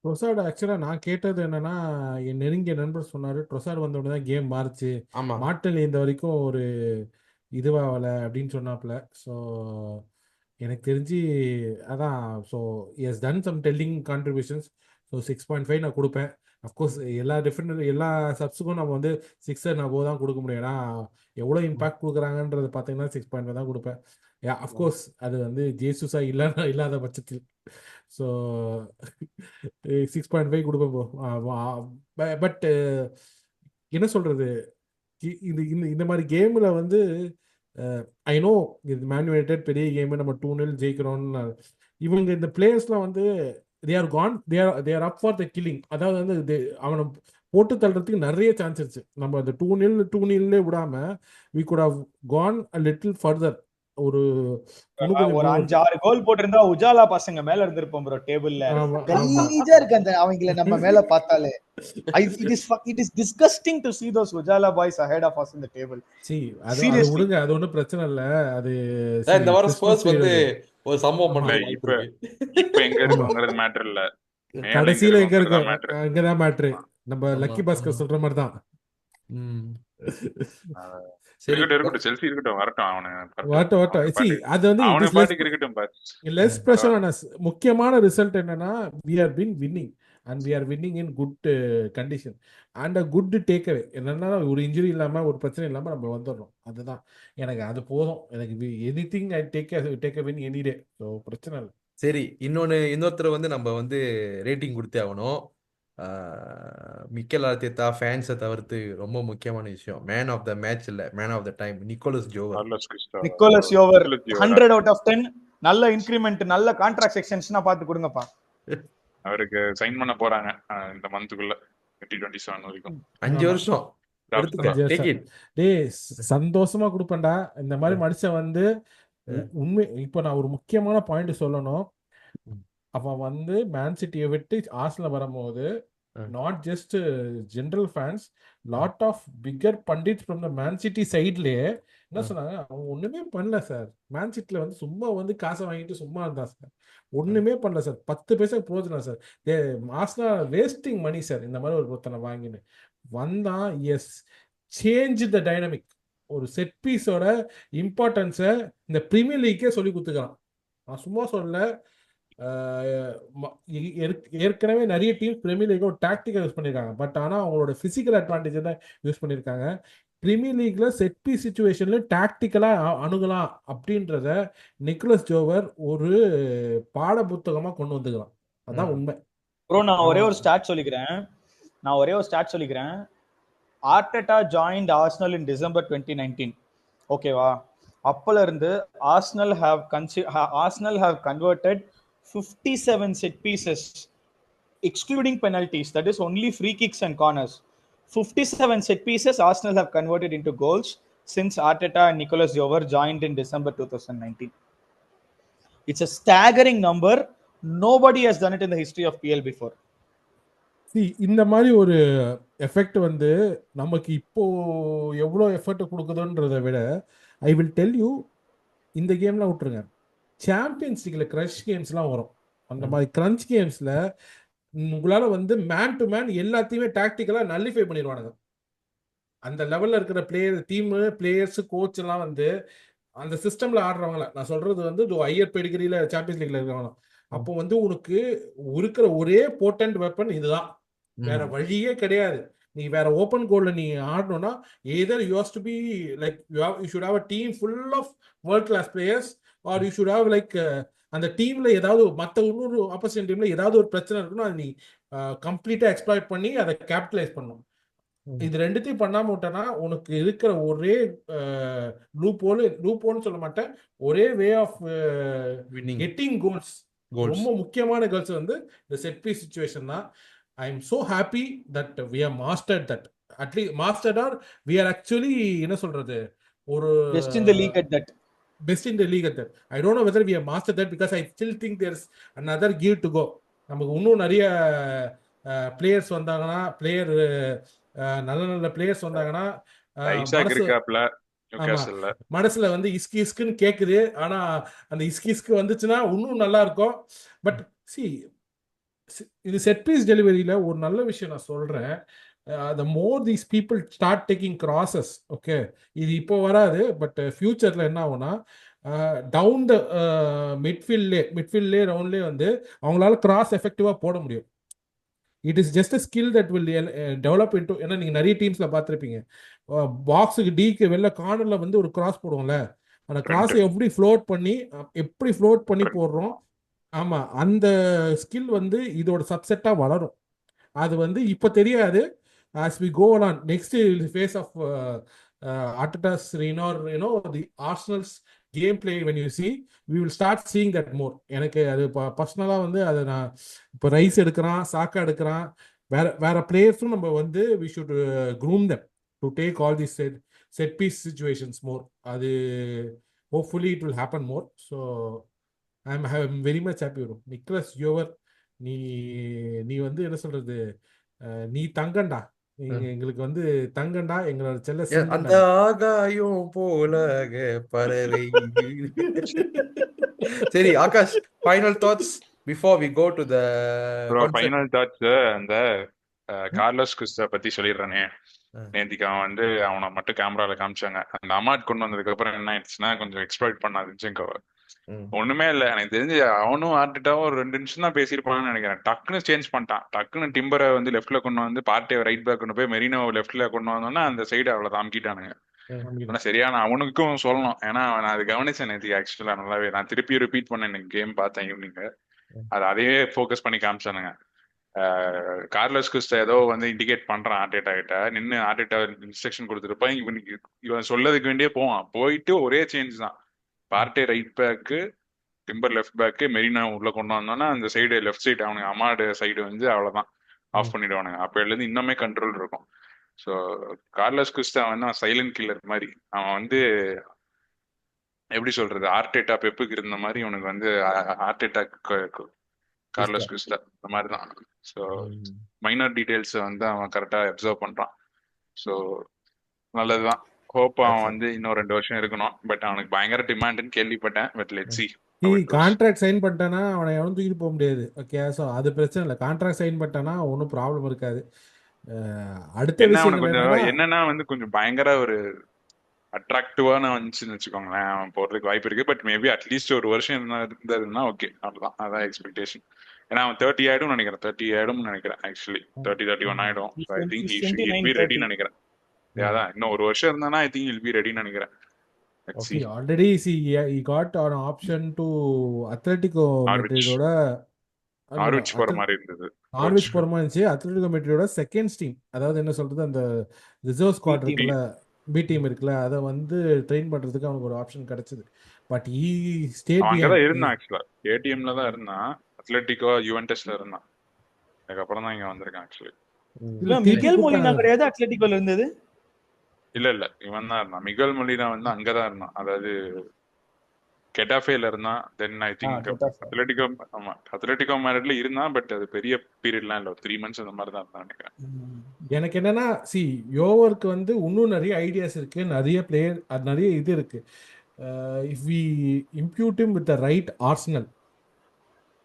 Trossard ஆக்சுவலாக நான் கேட்டது என்னன்னா, என் நெருங்கிய நண்பர் சொன்னார் ட்ரொசார்ட் வந்த உடனே தான் கேம் மாறுச்சு, ஆமா மாட்டல் இந்த வரைக்கும் ஒரு இதுவாகலை அப்படின்னு சொன்னாப்புல. ஸோ எனக்கு தெரிஞ்சு அதான். So has done some telling contributions. So 6.5 நான் கொடுப்பேன். அஃப்கோர்ஸ் எல்லா டிஃப்ரெண்ட் எல்லா சப்ஸுக்கும் நம்ம வந்து 6 நான் தான் கொடுக்க முடியும். ஏன்னா எவ்வளோ இம்பாக்ட் கொடுக்குறாங்கன்றது பார்த்தீங்கன்னா 6.5 தான் கொடுப்பேன். அஃப்கோர்ஸ் அது வந்து ஜேசுஸா இல்லாத பட்சத்தில். ஸோ 6.5 கொடுப்பேன். பட் என்ன சொல்றது, இந்த மாதிரி கேம்ல வந்து ஐ நோ இது மேன் யுனைடெட் பெரிய கேம், நம்ம 2-0 ஜெயிக்கிறோம்னு. இவங்க இந்த பிளேயர்ஸ்லாம் வந்து they are gone, they are up for the killing. அதாவது வந்து அவனை போட்டு தள்ளுறதுக்கு நிறைய சான்ஸ் இருந்துச்சு. நம்ம அந்த 2-0 விடாம we could have gone a little further. ஒரு 5-6 கோல் போட்டிருந்தா உஜாலா பசங்க மேல இருந்திருப்போம் ப்ரோ டேபிள்ல. கலீஜா இருக்கு அந்த அவங்கள நம்ம மேல பார்த்தாலே. it is disgusting to see those Ujala boys ahead of us in the table. அது விடுங்க, அது ஒன்றும் பிரச்சனை இல்லை. அது இந்த வாரம் ஸ்பர்ஸ் வந்து ஒரு சம்பவம் பண்ணல. இப்ப எங்க இருக்குங்கிறது மேட்டர் இல்ல, கடைசியில எங்க இருக்கு அங்கதான் மேட்ரு. நம்ம லக்கி பாஸ்கர் சொல்ற மாதிரி தான். முக்கியமான ரிசல்ட் என்னன்னா we are been winning and we are winning in good condition and a good take away. என்னன்னா ஒரு இன்ஜுரி இல்லாம ஒரு பிரச்சனை இல்லாம நம்ம வந்துடுறோம். அதுதான் எனக்கு அது போதும். எனக்கு anything I take a win any day. So பிரச்சனை இல்லை. சரி, இன்னொருத்தர் வந்து நம்ம வந்து ரேட்டிங் கொடுத்தே ஆகணும். மிக்கேல் ஆர்டெட்டா ஃபேன்ஸை தவிர்த்து ரொம்ப முக்கியமான விஷயம், மேன் ஆஃப் த மேட்ச் இல்ல man of the time Nicolas Jover. 100 out of 10. நல்ல இன்கிரிமெண்ட், நல்ல கான்ட்ராக்ட் எக்ஸ்டென்ஷனா பார்த்து கொடுங்கப்பா. அவருக்கு சைன் பண்ண போறாங்க இந்த மந்த்துக்குள்ள 2027 வரைக்கும் 5 வருஷம். சந்தோஷமா கொடுப்பேன்டா இந்த மாதிரி மனுஷன் வந்து. உண்மை இப்ப நான் ஒரு முக்கியமான பாயிண்ட் சொல்லணும். அவன் வந்து மேன் சிட்டியை விட்டு ஆர்சனல் வரும்போது not just general fans, lot of bigger pundits from the Man City சைட்லயே என்ன சொன்னாங்க, அவங்க ஒண்ணுமே பண்ணல சார். மேன் சிட்டில வந்து சும்மா வந்து காசை வாங்கிட்டு சும்மா இருந்தா சார், ஒண்ணுமே பண்ணல சார், 10 பைசா பிரோஜனம் sir, Arsenal wasting money sir இந்த மாதிரி ஒரு பொருத்தனை வாங்கின்னு வந்தான். Yes, change the dynamic. ஒரு செட் பீஸோட இம்பார்ட்டன்ஸை இந்த பிரீமியர் லீக்கே சொல்லி கொடுத்துக்கலாம். நான் சும்மா சொல்ல, ஏற்கனவே நிறைய டீம் பிரீமியர் லீக் ஒரு டாக்டிக்கா யூஸ் பண்ணிருக்காங்க, பட் ஆனா அவங்களோட பிசிக்கல் அட்வான்டேஜ் தான் யூஸ் பண்ணிருக்காங்க. பிரீமியர் லீக்ல செட் பீஸ் சிச்சுவேஷன்ல டாக்டிக்கலா அணுகலாம் அப்படின்றத நிக்கோலஸ் ஜோவர் ஒரு பாட புத்தகமா கொண்டு வந்துக்கலாம். அதான் உண்மை. நான் ஒரே ஒரு ஸ்டாட் சொல்லிக்கிறேன். Arteta joined Arsenal in December 2019. ஓகேவா? அப்பல இருந்து Arsenal have converted 57 set pieces excluding penalties, that is only free kicks and corners. 57 set pieces Arsenal have converted into goals since Arteta and Nicolas Jover joined in December 2019. It's a staggering number. Nobody has done it in the history of PL before. See, இந்த மாதிரி ஒரு effect வந்து நமக்கு இப்போ எவ்வளோ effect கொடுக்குதுன்றதை விட I will tell you, இந்த கேம்லாம் விட்டுருங்க, சாம்பியன்ஸ் லீக்ல கிரஷ் கேம்ஸ்லாம் வரும். அந்த மாதிரி கிரன்ச் கேம்ஸ்ல உங்களால வந்து மேன் டு மேன் எல்லாத்தையுமே டாக்டிக்கலா நல்லிஃபை பண்ணிடுவானுங்க. அந்த லெவல்ல இருக்கிற பிளேயர்ஸ் கோச் எல்லாம் வந்து அந்த சிஸ்டம்ல ஆடுறவங்கள நான் சொல்றது வந்து ஹையர் பெடிகிரியில சாம்பியன்ஸ் லீக்ல இருக்கிறவங்க. அப்போ வந்து உனக்கு இருக்கிற ஒரே போட்டன்ட் வெப்பன் இதுதான், வேற வழியே கிடையாது. நீ வேற ஓப்பன் கோல்ல நீ ஆடணும்னா either you have to be like you should have a team full of world class players, or you should have like அந்த டீம்ல ஏதாவது மற்ற இன்னொரு ஆப்போசிட் டீம்ல ஏதாவது ஒரு பிரச்சனை இருக்குன்னா அதை நீ கம்ப்ளீட்டா எக்ஸ்ப்ளாய்ட் பண்ணி அதை கேபிட்டலைஸ் பண்ணும். இது ரெண்டுத்தையும் பண்ணாம விட்டனா உனக்கு இருக்கிற ஒரே லூப்போன்னு சொல்ல மாட்டேன், ஒரே வே ஆஃப் கெட்டிங் கோல்ஸ், ரொம்ப முக்கியமான கோல்ஸ் வந்து இந்த செட் பீஸ் சிச்சுவேஷன் தான். I am so happy that we have mastered that. At least mastered, or we are actually என்ன சொல்றது, ஒரு Best in the league at that. Best in the league at that. I don't know whether we have mastered that because I still think there's another gear to go. நமக்கு இன்னும் நிறைய players வந்தாங்கன்னா, நல்ல players வந்தாங்கன்னா மனசுல வந்து இஸ்குன்னு கேக்குது. ஆனா அந்த இஸ்கு வந்துச்சுன்னா இன்னும் நல்லா இருக்கும். பட் சி, இது செட் பீஸ் டெலிவரியில ஒரு நல்ல விஷயம் நான் சொல்றேன். the more these people start taking crosses, okay, இது இப்போ வராது, பட் ஃபியூச்சர்ல என்ன ஆகும்னா டவுன் த மிட்ஃபீல்ட்லே ரவுண்ட்லேயே வந்து அவங்களால கிராஸ் எஃபெக்டிவா போட முடியும். It is just a skill that will develop into. ஏன்னா நீங்க நிறைய டீம்ஸ்ல பார்த்துருப்பீங்க, பாக்ஸுக்கு டிக்கு வெளில கார்னர்ல வந்து ஒரு கிராஸ் போடுவோம்ல, அந்த கிராஸை எப்படி ஃப்ளோட் பண்ணி போடுறோம். ஆமா, அந்த ஸ்கில் வந்து இதோட சப்செட்டா வளரும். அது வந்து இப்ப தெரியாது. as we go on next phase of Arteta's reign, or the Arsenal's gameplay, when you see, we will start seeing that more. எனக்கு அது பர்சனலா வந்து அதை நான் இப்போ ரைஸ் எடுக்கிறான், சாக்கா எடுக்கிறான், வேற பிளேயர்ஸும் நம்ம வந்து we should groom them to take all these set piece situations more. அது hopefully it will happen more. So I'm very much happy bro. Nicolas Jover, நீ வந்து என்ன சொல்றது, நீ தங்கண்டா, எங்களுக்கு வந்து தங்கண்டா, எங்களோட செல்ல அந்த ஆகாயம் போல பறவை. சரி Akash, final thoughts before we go to the final thoughts. அந்த கார்லோஸ் குஸ்டா பத்தி சொல்லிடுறேனே. நேத்திக்கு அவன் வந்து அவனை மட்டும் கேமரால காமிச்சாங்க. அந்த அமாட் கொண்டு வந்ததுக்கு அப்புறம் என்ன ஆயிடுச்சுன்னா கொஞ்சம் எக்ஸ்ப்ளாய்ட் பண்ணாது. ஒண்ணுமே இல்ல, எனக்கு தெரிஞ்சு அவனும் ஆர்டெட்டாவும் ஒரு 2 நிமிஷம் தான் பேசியிருப்பான்னு நினைக்கிறேன். டக்குன்னு சேஞ்ச் பண்ணிட்டான். டக்குன்னு டிம்பரை வந்து லெஃப்ட்ல கொண்டு வந்து பார்ட்டே ரைட் பேக் கொண்டு போய் மெரினோ லெஃப்ட்ல கொண்டு வந்தோம்னா அந்த சைடு அவ்வளவு அமுக்கிட்டானுங்க. ஆனா சரியான அவனுக்கும் சொல்லணும், ஏன்னா நான் அது கவனிச்சேன் நேற்று. ஆக்சுவலா நல்லாவே நான் திருப்பி ரிப்பீட் பண்ணேன், எனக்கு கேம் பார்த்தேன் ஈவினிங். அது அதையே ஃபோக்கஸ் பண்ணி காமிச்சானுங்க. கார்லோஸ் குஸ்டா ஏதோ வந்து இண்டிகேட் பண்றான் ஆர்டெட்டா கிட்ட. நின்று ஆர்டெட்டா இன்ஸ்ட்ரக்ஷன் கொடுத்துருப்பான், இவன் சொல்லதுக்கு வேண்டியே போவான். போயிட்டு ஒரே சேஞ்ச் தான், Partey right back, Timber left back, Merino உள்ள கொண்டு வந்தோன்னா அந்த சைடு லெஃப்ட் சைடு அவனுக்கு அமாடு சைடு வந்து அவ்வளவுதான் ஆஃப் பண்ணிடுவானுங்க. அப்ப இருந்து இன்னுமே கண்ட்ரோல் இருக்கும். ஸோ கார்லோஸ் குஸ்டா வந்து அவன் சைலண்ட் கில்லர் மாதிரி. அவன் வந்து எப்படி சொல்றது, ஆர்டெட்டா பெப்புக்கு இருந்த மாதிரி இவனுக்கு வந்து ஆர்டெட்டா கார்லோஸ் குஸ்டா இந்த மாதிரி தான். ஸோ மைனர் டீடைல்ஸ் வந்து அவன் கரெக்டா அப்சர்வ் பண்றான். ஸோ நல்லதுதான். ஹோப் அவன் வந்து இன்னும் 2 வருஷம் இருக்கணும். பட் அவனுக்கு பயங்கர டிமாண்ட்னு கேள்விப்பட்டேன். But let's see. Contract sign பண்ணிட்டானா அவனை எவனும் தூக்கிட்டு போக முடியாது. ஓகே, ஸோ அது பிரச்சனை இல்லை. கான்ட்ராக்ட் சைன் பண்ணிட்டானா ஒன்றும் ப்ராப்ளம் இருக்காது. அடுத்த விஷயம் கொஞ்சம் என்னன்னா வந்து கொஞ்சம் பயங்கர ஒரு அட்ராக்டிவான வந்துச்சுன்னு வச்சுக்கோங்களேன், அவன் போறதுக்கு வாய்ப்பு இருக்கு. பட் மேபி அட்லீஸ்ட் ஒரு வருஷம் இருந்ததுன்னா ஓகே, அவ்வளோதான். அதான் எக்ஸ்பெக்டேஷன். ஏன்னா அவன் 30 ஆயிடும் நினைக்கிறேன். ஆக்சுவலி 30-31 ஆயிடும். ஐ திங்க் he'll be ready நினைக்கிறேன். அதான் இன்னும் ஒரு வருஷம் இருந்தானா I think he'll be ready நினைக்கிறேன். Already he got an option to Atletico Madrid-ஓட நார்விச் போற மாதிரி இருந்தது. நார்விச் போற மாதிரி இருந்துச்சு. அத்லெட்டிகோ மெட்ரிடோட செகண்ட் டீம், அதாவது என்ன சொல்றது, அந்த ரிசர்வ் ஸ்குவாட் இருக்குல்ல, பி டீம் இருக்குல்ல, அதை வந்து ட்ரெயின் பண்றதுக்கு அவனுக்கு ஒரு ஆப்ஷன் கிடைச்சது. பட் அவன் ஸ்டேட் அங்கதான் இருந்தான் ஆக்சுவலா, ஏடிஎம்ல தான் இருந்தான், அத்லெட்டிகோ யுவென்டஸ்ல இருந்தான், அதுக்கப்புறம் தான் இங்க வந்திருக்கான் ஆக்சுவலி. இல்ல மிகேல் மொலினா கிடையாது அத்லெட்டிகோல இருந்தது. இல்ல இவன் தான் இருந்தான், மிகல் மொலினா வந்து அங்கதான் இருந்தான், அதாவது கெட்டாஃபேல இருந்தான். தென் ஐ திங்க் அத்லெட்டிகோ, ஆமா அத்லெட்டிகோ மேரிட்ல இருந்தான், பட் அது பெரிய பீரியட்லாம் இல்ல, 3 months அந்த மாதிரி தான் இருந்தான் நினைக்கிறேன். எனக்கு என்னன்னா யோவருக்கு வந்து இன்னும் நிறைய ஐடியாஸ் இருக்கு, நிறைய பிளேயர், நிறைய இது இருக்கு. If we impute him with the right arsenal,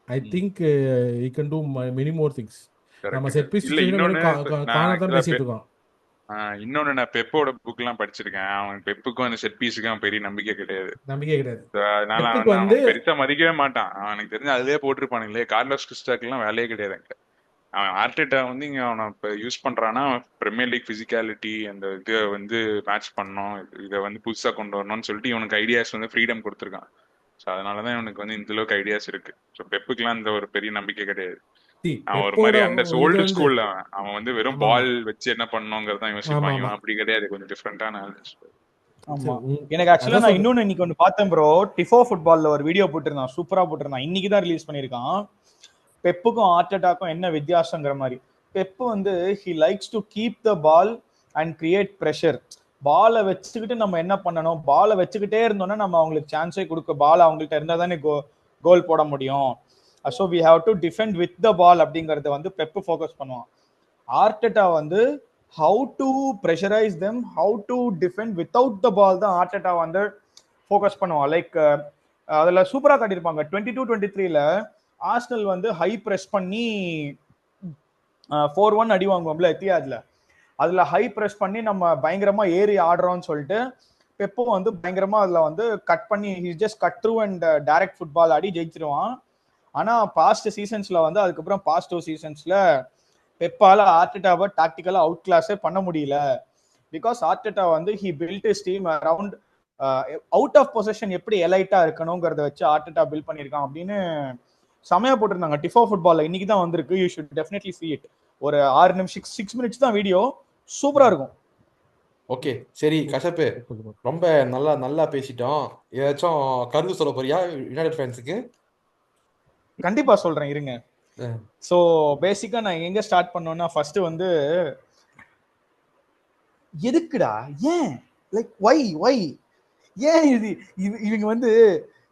I think he can do many more things. நம்ம செட் பீஸ் காணாதான் பேசிட்டு இருக்கோம். இன்னொன்னு, நான் பெப்போட புக் எல்லாம் படிச்சிருக்கேன், அவன் பெப்புக்கும் அந்த செட் பீஸுக்கும் பெரிய நம்பிக்கை கிடையாது. அதனால அவன் பெருசா மதிக்கவே மாட்டான். அவனுக்கு தெரிஞ்சு அதுலயே போட்டிருப்பானுங்களே, கார்லோஸ் கிறிஸ்டாக்கு எல்லாம் வேலையே கிடையாது அங்க. அவன் ஆர்டெட்டா வந்து இங்க அவனை இப்ப யூஸ் பண்றான்னா, பிரீமியர் லீக் பிசிக்காலிட்டி அந்த இதை வந்து மேட்ச் பண்ணணும், இதை வந்து புதுசா கொண்டு வரணும்னு சொல்லிட்டு இவனுக்கு ஐடியாஸ் வந்து ஃப்ரீடம் கொடுத்துருக்கான். ஸோ அதனாலதான் இவனுக்கு வந்து இந்த அளவுக்கு ஐடியாஸ் இருக்கு. ஸோ பெப்புக்கெல்லாம் இந்த ஒரு பெரிய நம்பிக்கை கிடையாது. அவன் ஒரு மாதிரி அந்த ஓல்டு ஸ்கூல்ல அவன் வந்து வெறும் பால் வச்சு என்ன பண்ணணுங்கிறதான் யோசிப்பாங்க. அப்படி கிடையாது, கொஞ்சம் டிஃப்ரெண்டான. ஆமா, எனக்கு ஆக்சுவலா நான் இன்னொன்னு இன்னைக்கு ஒன்று பார்த்தேன் ப்ரோ, டிஃபோ ஃபுட்பால்ல ஒரு வீடியோ போட்டிருந்தான், சூப்பரா போட்டிருந்தான், இன்னைக்கு தான் ரிலீஸ் பண்ணியிருக்கான். பெப்புக்கும் ஆர்டெட்டாக்கும் என்ன வித்தியாசங்கிற மாதிரி. பெப்பு வந்து he likes to keep the ball and create pressure. பாலை வச்சுக்கிட்டு நம்ம என்ன பண்ணணும், பாலை வச்சுக்கிட்டே இருந்தோம்னா நம்ம அவங்களுக்கு சான்ஸே கொடுக்க, பால் அவங்கள்ட்ட இருந்தால் தானே கோல் போட முடியும். So we have to defend with the ball அப்படிங்கறத வந்து பெப்பு ஃபோக்கஸ் பண்ணுவான். ஆர்டெட்டா வந்து how to pressurise them, how to defend without the ball தான் ஆர்டெட்டா வந்து ஃபோக்கஸ் பண்ணுவான். லைக் அதுல சூப்பரா காட்டியிருப்பாங்க 22-23ல ஆர்சனல் வந்து ஹை ப்ரெஸ் பண்ணி 4-1 அடி வாங்குவோம்ல எத்தியாதுல, அதுல ஹை ப்ரெஸ் பண்ணி நம்ம பயங்கரமா ஏறி ஆடுறோம்னு சொல்லிட்டு பெப்போ வந்து பயங்கரமா அதுல வந்து கட் பண்ணி just cut through and direct football ஆடி ஜெயிச்சிருவான். ஆனா பாஸ்ட் சீசன்ஸ்ல வந்து அதுக்கப்புறம் பாஸ்ட் 2 சீசன்ஸ்ல பெப்பால ஆர்டெட்டாவை டாக்டிக்கலா அவுட் கிளாஸே பண்ண முடியல. பிகாஸ் ஆர்டெட்டா வந்து he build his team around out of position எப்படி எலைட்டா இருக்கணுங்கிறத வச்சு ஆர்டெட்டா பில்ட் பண்ணியிருக்கான் அப்படின்னு செமையா போட்டிருந்தாங்க டிஃபோ ஃபுட்பால்ல. இன்னைக்கு தான் வந்திருக்கு, you should definitely see it. ஒரு 6 நிமிஷம் 6 minutes தான் வீடியோ, சூப்பரா இருக்கும். ஓகே சரி கஷப்பு, ரொம்ப நல்லா பேசிட்டோம். ஏதாச்சும் கருத்து சொல்ல போறியா யுனைடெட் ஃபேன்ஸுக்கு? கண்டிப்பா சொல்றேன், இருங்க. சோ பேசிக்கா நான் எங்க ஸ்டார்ட் பண்ணோம்னா, ஃபர்ஸ்ட் வந்து எதுக்குடா, ஏன் லைக் வை ஏன் இது இவங்க வந்து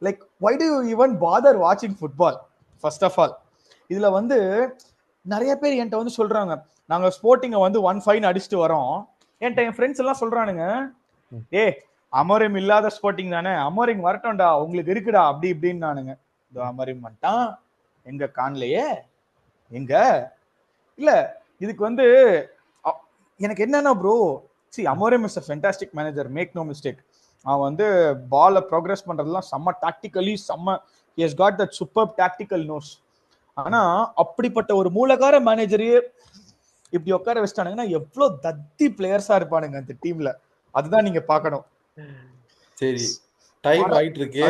like why do you even bother watching football? First of all இதுல வந்து நிறைய பேர் என்கிட்ட வந்து சொல்றாங்க, நாங்க ஸ்போர்ட்டிங்க வந்து 1-5 அடிச்சுட்டு வரோம். என்கிட்ட என் ஃப்ரெண்ட்ஸ் எல்லாம் சொல்றானுங்க, அமோரிம் இல்லாத ஸ்போர்ட்டிங் தானே, அமோரிம் வரட்டும்டா உங்களுக்கு இருக்குடா அப்படி இப்படின்னு நானுங்க. அமோரிம் வந்துட்டான், எங்க காணலையே எங்க இல்ல. இதுக்கு வந்து எனக்கு என்னன்னா bro, Amorim is a fantastic manager, make no mistake. அவன் வந்து பாலை ப்ரோக்ரஸ் பண்றதுலாம் செம்ம டாக்டிக்கலி செம்ம, he has got that superb tactical nose. ஆனா அப்படிப்பட்ட ஒரு மூலகார மேனேஜரையே இப்படி உட்கார வச்சிட்டானுங்கன்னா எவ்வளவு தத்தி பிளேயர்ஸா இருப்பானுங்க அந்த டீம்ல, அதுதான் நீங்க பாக்கணும். சரி டைம் ஆயிட்டு இருக்கு,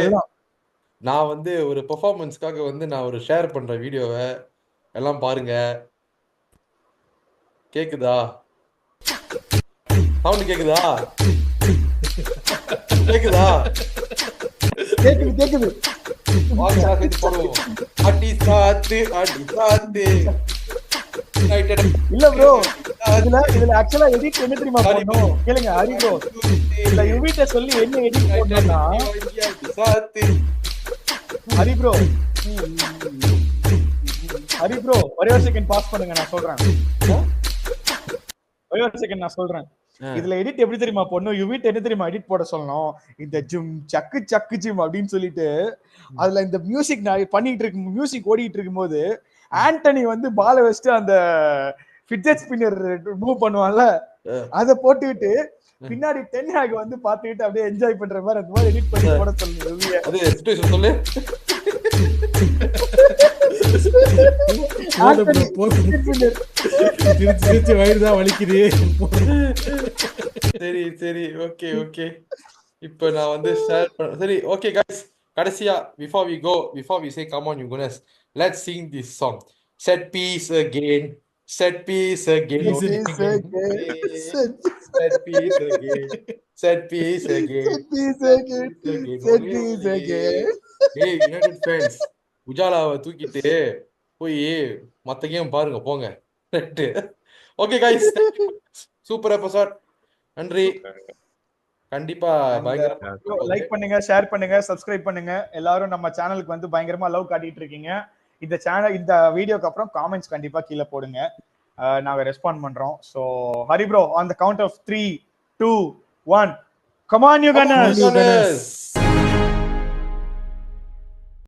நான் வந்து ஒரு பெர்ஃபார்மன்ஸ்க்காக வந்து நான் ஒரு ஷேர் பண்ற வீடியோவை எல்லாம் பாருங்க. கேக்குதா? சவுண்ட் கேக்குதா? கேக்குதா? கேக்குது போடுவோம். அடி சாத்து இல்ல ப்ரோ, இதுல ஆக்சுவலா எடிட் என்ன தெரியுமா பண்ணணும் கேளுங்க ஹரி ப்ரோ. இல்ல யுவிட்ட சொல்லி என்ன எடிட் பண்ணனும்னா, ஹரி ப்ரோ ஒரே ஒரு செகண்ட் பாஸ் பண்ணுங்க, நான் சொல்றேன். ஒரே ஒரு செகண்ட் நான் சொல்றேன். இதுல எடிட் எப்படி தெரியுமா போடணும், யுவிட் என்ன தெரியுமா எடிட் போட சொல்லணும், இந்த ஜிம் சக்கு ஜிம் அப்படின்னு சொல்லிட்டு அதுல இந்த மியூசிக் நான் பண்ணிட்டு இருக்கு, மியூசிக் ஓடிட்டு இருக்கும் போது ஆண்டனி வந்து பாலை வச்சுட்டு அந்த ஃபிட்ஜெட் ஸ்பின்னர் மூவ் பண்ணுவான்ல, அதை போட்டுக்கிட்டு பின்னாடி டென் ஹேக் வந்து பாத்துக்கிட்டு அப்படியே என்ஜாய் பண்ற மாதிரி அந்த மாதிரி எடிட் பண்ணி போட சொல்லு. சரி ஓகே இப்போ நான் வந்து ஷேர் பண்ண. சரி ஓகே गाइस, கடைசியா before we say come on you guys, let's sing this song, set piece again, Set piece again. Piece Set piece again. Set piece again. ஏய் யுனைடெட் ஃபேன்ஸ், உஜாலாவை தூக்கிட்டு போய் மத்த கேம் பாருங்க போங்க. Okay guys, super episode. நன்றி. கண்டிப்பா பயங்கரமா like பண்ணுங்க, ஷேர் பண்ணுங்க, சப்ஸ்கிரைப் பண்ணுங்க. எல்லாரும் நம்ம சேனலுக்கு வந்து பயங்கரமா லவ் காட்டிட்டு இருக்கீங்க. இந்த சேனல் இந்த வீடியோக்கு அப்புறம் காமெண்ட்ஸ் கண்டிப்பா கீழே போடுங்க, நாங்க ரெஸ்பாண்ட் பண்றோம். So Hari bro, on the count of 3, 2, 1, come on you gunners.